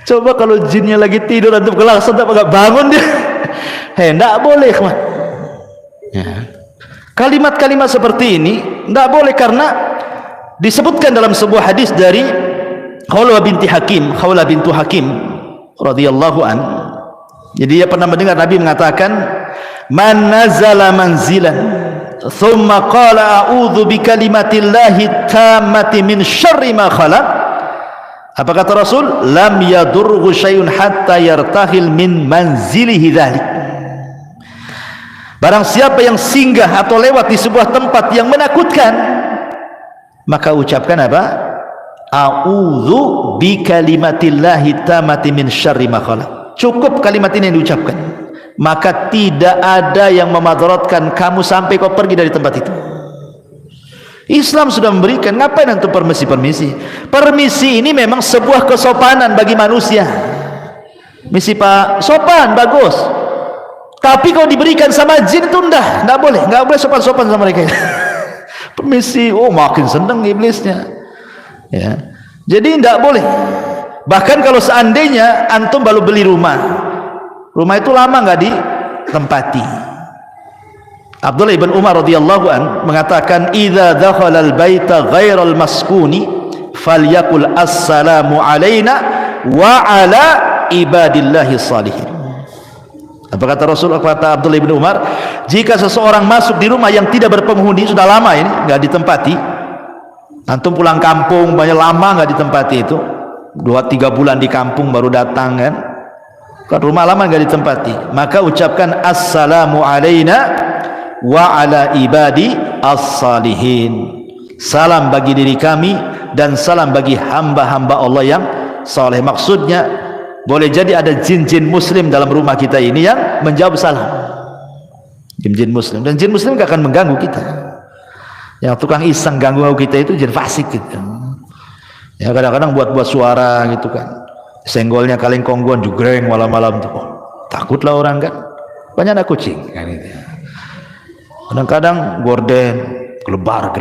Coba kalau jinnya lagi tidur antum klakson, nggak bangun dia. Nggak boleh, man. Ya. Kalimat-kalimat seperti ini nggak boleh, karena disebutkan dalam sebuah hadis dari Khawlah bintu Hakim radhiyallahu an. Jadi dia pernah mendengar Nabi mengatakan, man nazala manzilan thumma qala a'udzu bikalimatillahi tammati min syarri ma khalaq. Apa kata Rasul? Lam yadurru syai'un hatta yartahil min manzilihi dzalik. Barang siapa yang singgah atau lewat di sebuah tempat yang menakutkan, maka ucapkan apa? A'udzu bikalimatillahi tammati min syarri ma khalaq. Cukup kalimat ini yang diucapkan, maka tidak ada yang memadaratkan kamu sampai kau pergi dari tempat itu. Islam sudah memberikan, ngapain antum permisi? Permisi ini memang sebuah kesopanan bagi manusia. Misi Pak, sopan, bagus. Tapi kalau diberikan sama jin itu enggak boleh sopan-sopan sama mereka. Permisi, oh makin senang iblisnya. Ya. Jadi tidak boleh. Bahkan kalau seandainya antum baru beli rumah itu lama nggak ditempati. Abdullah ibn Umar radhiyallahu an mengatakan, idza dakhala al-baita ghairal maskuni falyakul assalamu alaina wa ala ibadillahi salihin. Apa kata Rasul, kata Abdullah ibn Umar, jika seseorang masuk di rumah yang tidak berpenghuni, sudah lama ini nggak ditempati, antum pulang kampung banyak lama nggak ditempati, itu 2-3 bulan di kampung baru datang kan rumah lama nggak ditempati, maka ucapkan assalamu alaina wa ala ibadi as-salihin. Salam bagi diri kami dan salam bagi hamba-hamba Allah yang soleh. Maksudnya boleh jadi ada jin-jin muslim dalam rumah kita ini yang menjawab salam, jin-jin muslim, dan jin muslim gak akan mengganggu kita. Yang tukang iseng ganggu kita itu jin fasik gitu ya, kadang-kadang buat suara gitu kan, senggolnya kaleng kongguan jugreng malam-malam tuh, takutlah orang kan, banyak anak kucing kan gitu. Kadang-kadang gorden gelebar.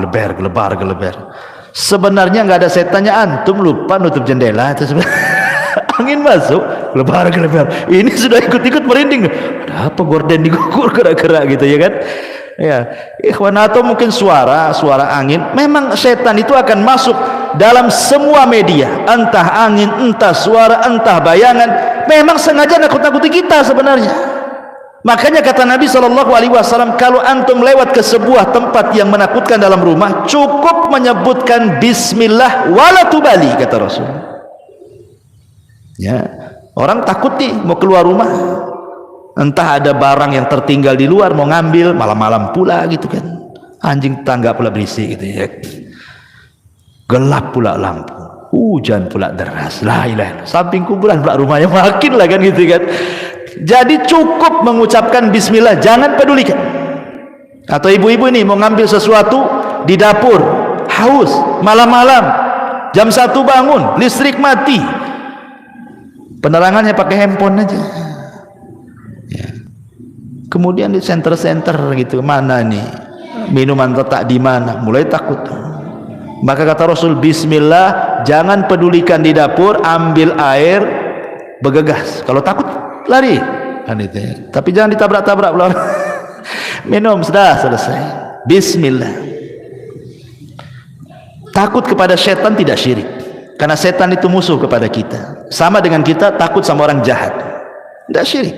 Sebenarnya nggak ada setannya, antum lupa nutup jendela itu angin masuk gelebar. Ini sudah ikut-ikut merinding. Ada apa gorden digugur gerak-gerak gitu ya kan? Ya, ikhwan, atau mungkin suara angin. Memang setan itu akan masuk dalam semua media, entah angin, entah suara, entah bayangan. Memang sengaja nakut-nakuti kita sebenarnya. Makanya kata Nabi SAW, kalau antum lewat ke sebuah tempat yang menakutkan dalam rumah, cukup menyebutkan bismillah wala tubali, kata Rasul. Ya, orang takut nih mau keluar rumah, entah ada barang yang tertinggal di luar mau ngambil, malam-malam pula gitu kan, anjing tangga pula berisik gitu ya, gelap pula lampu, hujan pula deras, la ilaha illallah, samping kuburan pula rumahnya, makin lah kan gitu kan. Jadi cukup mengucapkan bismillah, jangan pedulikan. Atau ibu-ibu ini mau ngambil sesuatu di dapur, haus, malam-malam, jam 1 bangun, listrik mati, penerangannya pakai handphone aja ya. Kemudian di center gitu, mana nih minuman letak di mana, mulai takut. Maka kata Rasul, bismillah, jangan pedulikan di dapur, ambil air, bergegas. Kalau takut lari kan itu ya. Tapi jangan ditabrak-tabrak belum. Minum, sudah selesai, bismillah. Takut kepada setan tidak syirik, karena setan itu musuh kepada kita, sama dengan kita takut sama orang jahat, tidak syirik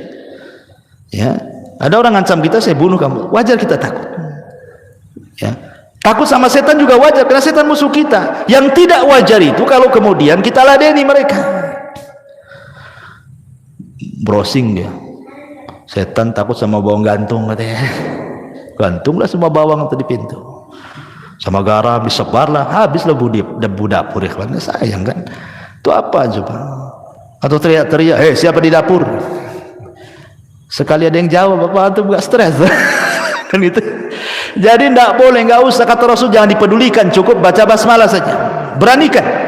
ya. Ada orang ngancam kita, saya bunuh kamu, wajar kita takut ya. Takut sama setan juga wajar, karena setan musuh kita. Yang tidak wajar itu kalau kemudian kita ladeni mereka. Browsing dia, setan takut sama bawang gantung katanya, gantunglah semua bawang di pintu, sama garam disebarlah, habislah debu dapur. Ikhwan, sayang kan, itu apa coba? Atau teriak-teriak, hei siapa di dapur? Sekali ada yang jawab, apa antum gak stres? Kan itu. Jadi tidak boleh, nggak usah, kata Rasul, jangan dipedulikan, cukup baca basmalah saja, beranikan.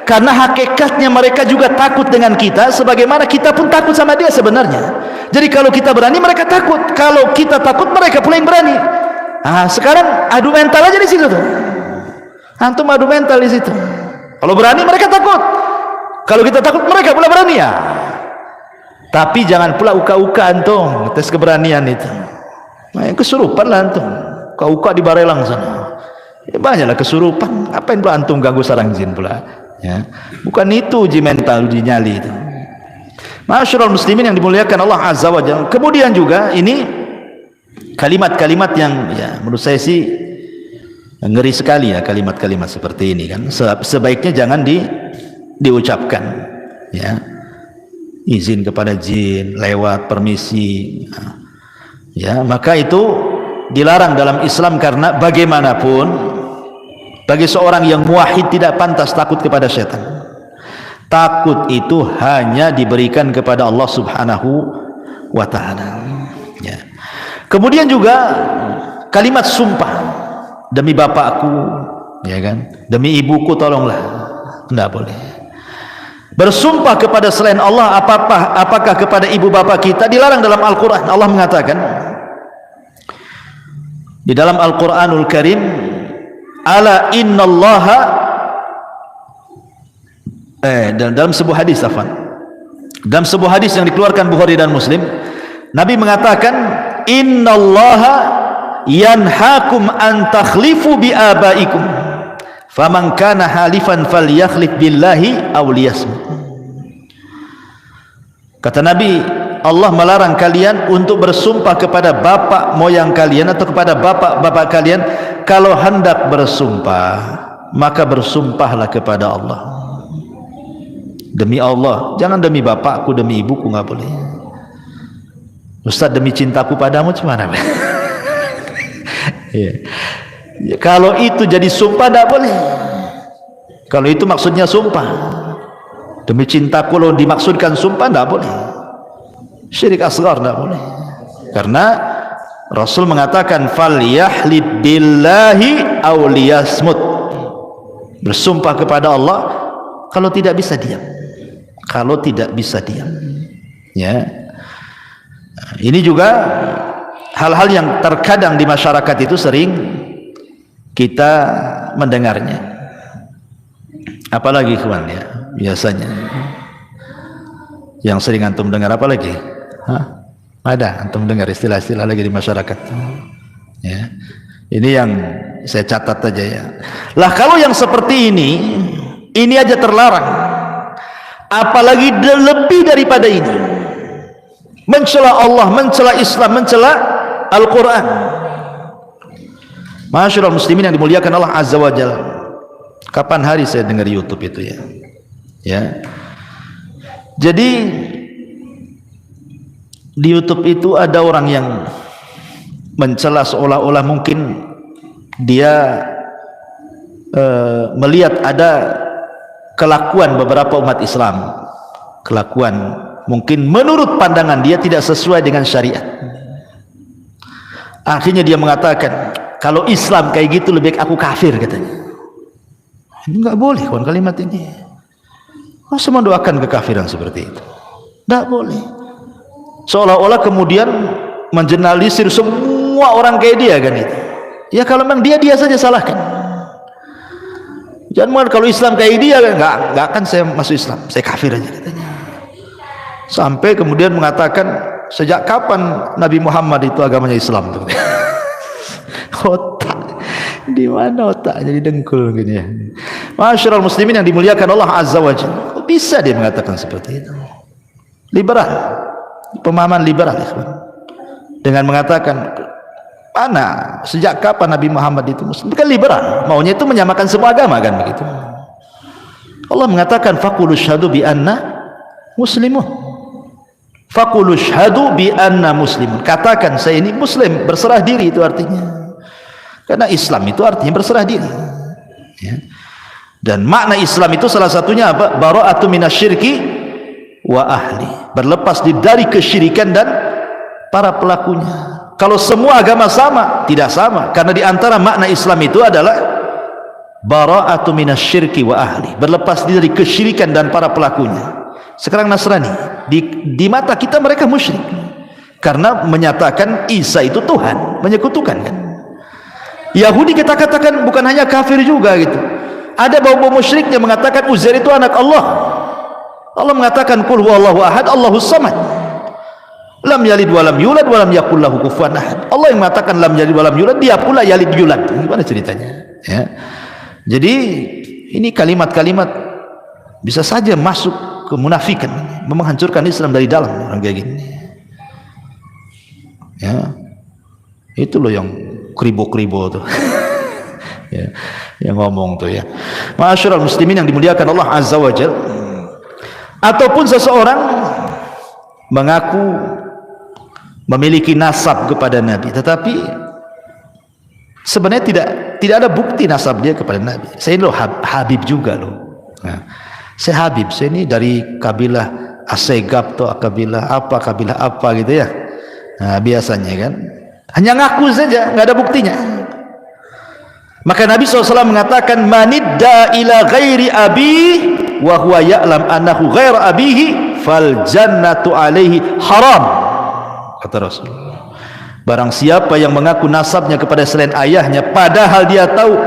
Karena hakikatnya mereka juga takut dengan kita, sebagaimana kita pun takut sama dia sebenarnya. Jadi kalau kita berani, mereka takut. Kalau kita takut, mereka pula yang berani. Sekarang adu mental aja di situ tuh. Antum adu mental di situ. Kalau berani, mereka takut. Kalau kita takut, mereka pula berani ya. Tapi jangan pula uka-uka antum tes keberanian itu. Kesurupan lah antum. Uka-uka di Barelang sana. Ya, banyaklah kesurupan. Apain pula antum ganggu sarang jin pula? Ya, bukan itu uji mental, uji nyali itu. Ma'asyiral muslimin yang dimuliakan Allah Azza wa Jalla. Kemudian juga ini kalimat-kalimat yang ya menurut saya sih ngeri sekali ya, kalimat-kalimat seperti ini kan. Sebaiknya jangan diucapkan ya. Izin kepada jin lewat permisi ya, maka itu dilarang dalam Islam, karena bagaimanapun bagi seorang yang muwahhid tidak pantas takut kepada setan. Takut itu hanya diberikan kepada Allah Subhanahu wa ta'ala ya. Kemudian juga kalimat sumpah, demi bapakku ya kan, demi ibuku tolonglah, tidak boleh. Bersumpah kepada selain Allah, apakah kepada ibu bapak kita, dilarang dalam Al-Quran. Allah mengatakan di dalam Al-Quranul Karim, ala innallaha, dalam sebuah hadis, dalam sebuah hadis yang dikeluarkan Bukhari dan Muslim, Nabi mengatakan, innallaha yanhakum an takhlifu bi abaikum, faman kana halifan falyakhlif billahi aw liyasmut. Kata Nabi, Allah melarang kalian untuk bersumpah kepada bapak moyang kalian atau kepada bapak-bapak kalian. Kalau hendak bersumpah, maka bersumpahlah kepada Allah. Demi Allah, jangan demi bapakku, demi ibuku, nggak boleh. Ustaz, demi cintaku padamu gimana? Ya. Kalau itu jadi sumpah, tidak boleh. Kalau itu maksudnya sumpah Demi cintaku lo dimaksudkan sumpah, tidak boleh. Syirik asghar tidak boleh. Karena Rasul mengatakan falyahlib billahi aw liyasmut. Bersumpah kepada Allah, kalau tidak bisa diam. Kalau tidak bisa diam. Ya. Ini juga hal-hal yang terkadang di masyarakat itu sering kita mendengarnya. Apalagi kawan ya, biasanya yang sering antum dengar apa lagi? Hah? Ada antum dengar istilah-istilah lagi di masyarakat? Ya. Ini yang saya catat aja ya. Lah kalau yang seperti ini aja terlarang. Apalagi lebih daripada ini. Mencela Allah, mencela Islam, mencela Al-Quran. Masyaallah muslimin yang dimuliakan Allah Azza wa Jalla. Kapan hari saya dengar YouTube itu ya? Ya. Jadi di YouTube itu ada orang yang mencela seolah-olah mungkin dia melihat ada kelakuan beberapa umat Islam, kelakuan mungkin menurut pandangan dia tidak sesuai dengan syariat. Akhirnya dia mengatakan, kalau Islam kayak gitu lebih baik aku kafir, katanya. Ini enggak boleh kawan kalimat ini. Masa mendoakan kekafiran seperti itu? Enggak boleh. Seolah-olah kemudian mengeneralisir semua orang kayak dia kan itu. Ya kalau memang dia saja salahkan. Jangan kalau Islam kayak dia enggak akan saya masuk Islam, saya kafir aja katanya. Sampai kemudian mengatakan sejak kapan Nabi Muhammad itu agamanya Islam? Otak di mana otak jadi dengkul gini ya. Masyaallah muslimin yang dimuliakan Allah Azza wa Jalla. Bisa dia mengatakan seperti itu? Liberal, pemahaman liberal ikhwan. Dengan mengatakan mana sejak kapan Nabi Muhammad itu Muslim? Bukan liberal, maunya itu menyamakan semua agama kan begitu. Allah mengatakan faqulu syhadu bi anna muslimun. Faqulu syhadu bi anna muslimun. Katakan saya ini muslim, berserah diri itu artinya. Karena Islam itu artinya berserah diri. Ya. Dan makna Islam itu salah satunya apa? Bara'atu minasyirki wa ahli. Berlepas dari kesyirikan dan para pelakunya. Kalau semua agama sama, tidak sama. Karena di antara makna Islam itu adalah bara'atu minasyirki wa ahli. Berlepas dari kesyirikan dan para pelakunya. Sekarang Nasrani, di mata kita mereka musyrik. Karena menyatakan Isa itu Tuhan, menyekutukan kan. Yahudi kita katakan bukan hanya kafir juga gitu. Ada bau-bau musyrik yang mengatakan Uzair itu anak Allah. Allah mengatakan qul huwallahu ahad, Allahus samad. Lam yalid wa lam yulad wa lam yakul lahu kufuwan ahad. Allah yang mengatakan lam yalid wa lam yulad, dia pula yalid yulad. Gimana ceritanya? Ya. Jadi ini kalimat-kalimat bisa saja masuk ke munafikan, menghancurkan Islam dari dalam orang kayak gini. Ya. Itu loh yang kribo-kribo tuh. Ya, yang ngomong tuh ya. Ma'asyiral muslimin yang dimuliakan Allah Azza wa Jalla. Ataupun seseorang mengaku memiliki nasab kepada Nabi, tetapi sebenarnya tidak ada bukti nasab dia kepada Nabi. Saya ini loh Habib juga loh. Nah, saya Habib, saya ini dari kabilah Asegab atau kabilah apa gitu ya. Nah, biasanya kan hanya ngaku saja, nggak ada buktinya. Maka Nabi SAW mengatakan manidda ila ghairi abi wa huwa ya'lam annahu ghaira abihi fal jannatu alaihi haram, kata Rasulullah. Barang siapa yang mengaku nasabnya kepada selain ayahnya padahal dia tahu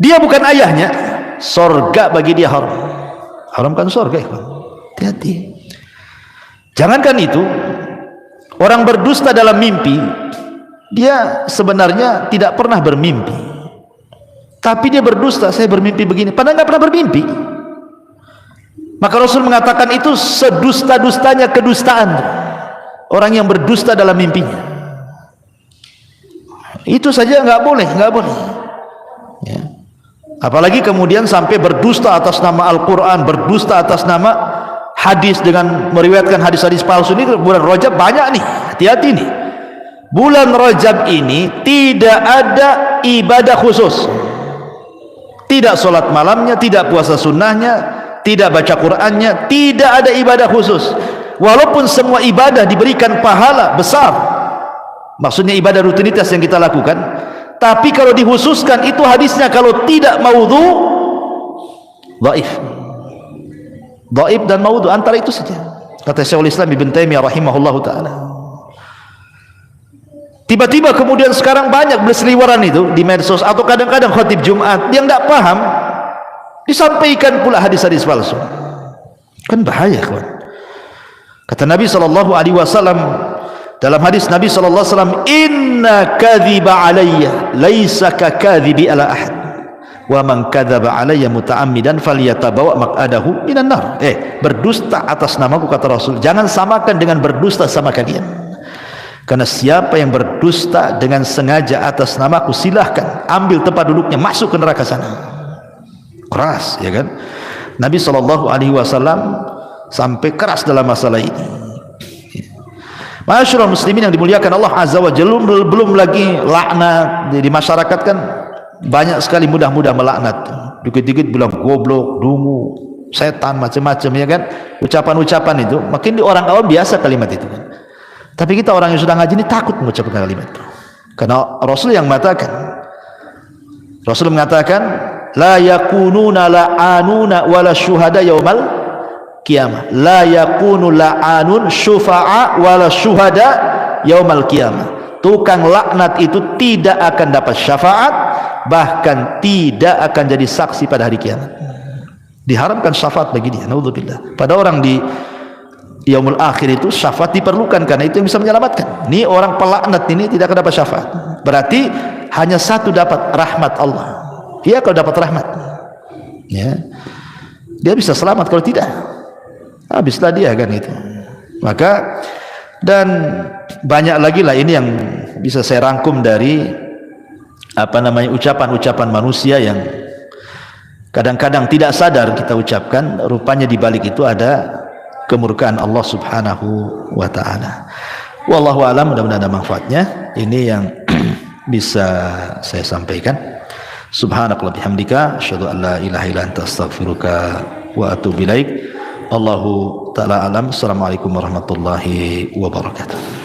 dia bukan ayahnya, sorga bagi dia haram. Haramkan sorga, hati-hati. Jangankan itu, orang berdusta dalam mimpi, dia sebenarnya tidak pernah bermimpi, tapi dia berdusta, saya bermimpi begini, padahal nggak pernah bermimpi. Maka Rasul mengatakan itu sedusta-dustanya kedustaan orang yang berdusta dalam mimpinya. Itu saja nggak boleh ya. Apalagi kemudian sampai berdusta atas nama Al-Quran, berdusta atas nama hadis dengan meriwayatkan hadis-hadis palsu. Ini bulan Rajab banyak nih, hati-hati nih. Bulan Rajab ini tidak ada ibadah khusus, tidak sholat malamnya, tidak puasa sunnahnya, tidak baca Qur'annya, tidak ada ibadah khusus. Walaupun semua ibadah diberikan pahala besar, maksudnya ibadah rutinitas yang kita lakukan, tapi kalau dikhususkan itu hadisnya kalau tidak maudhu, dhaif. Dhaif dan maudhu antara itu saja. Kata Syekhul Islam Ibn Taimiyah rahimahullahu taala. Tiba-tiba kemudian sekarang banyak berseliweran itu di medsos atau kadang-kadang khatib Jumat yang tidak paham disampaikan pula hadis-hadis palsu. Kan bahaya, kawan. Kata Nabi SAW dalam hadis Nabi SAW, inna kadhiba alayya laisa ka kadhibi ala ahad wa man kadzaba alayya muta'ammidan falyatabawa maq'adahu minan nar. Berdusta atas namaku, kata Rasul, jangan samakan dengan berdusta sama kalian. Karena siapa yang berdusta dengan sengaja atas namaku, silahkan ambil tempat duduknya, masuk ke neraka sana. Keras, ya kan? Nabi SAW sampai keras dalam masalah ini. Masyaallah muslimin yang dimuliakan Allah Azza wa Jalla, belum lagi laknat di masyarakat kan banyak sekali mudah-mudah melaknat. Dikit-dikit bilang goblok, dungu, setan, macam-macam, ya kan? Ucapan-ucapan itu, makin di orang awam biasa kalimat itu kan. Tapi kita orang yang sudah ngaji ini takut mengucapkan kalimat itu. Karena Rasul yang mengatakan, Rasul mengatakan, la yakununa la'anuna wala syuhada yaumal qiyamah. La yakunu la'anun syufa'a wala syuhada yaumal qiyamah. Tukang laknat itu tidak akan dapat syafaat, bahkan tidak akan jadi saksi pada hari kiamat. Diharamkan syafaat bagi dia, naudzubillah. Pada orang di yaumul akhir itu syafaat diperlukan, karena itu yang bisa menyelamatkan. Ini orang pelaknat ini tidak akan dapat syafaat, berarti hanya satu dapat rahmat Allah. Dia kalau dapat rahmat, ya, dia bisa selamat. Kalau tidak, habislah dia kan itu. Maka, dan banyak lagi lah ini yang bisa saya rangkum dari ucapan-ucapan manusia yang kadang-kadang tidak sadar kita ucapkan, rupanya di balik itu ada kemurkaan Allah Subhanahu wa taala. Wallahu alam, mudah-mudahan ada manfaatnya. Ini yang bisa saya sampaikan. Subhanakallah bihamdika asyhadu an la ilaha illa anta astaghfiruka wa atubu ilaik. Allahu taala alam. Assalamualaikum warahmatullahi wabarakatuh.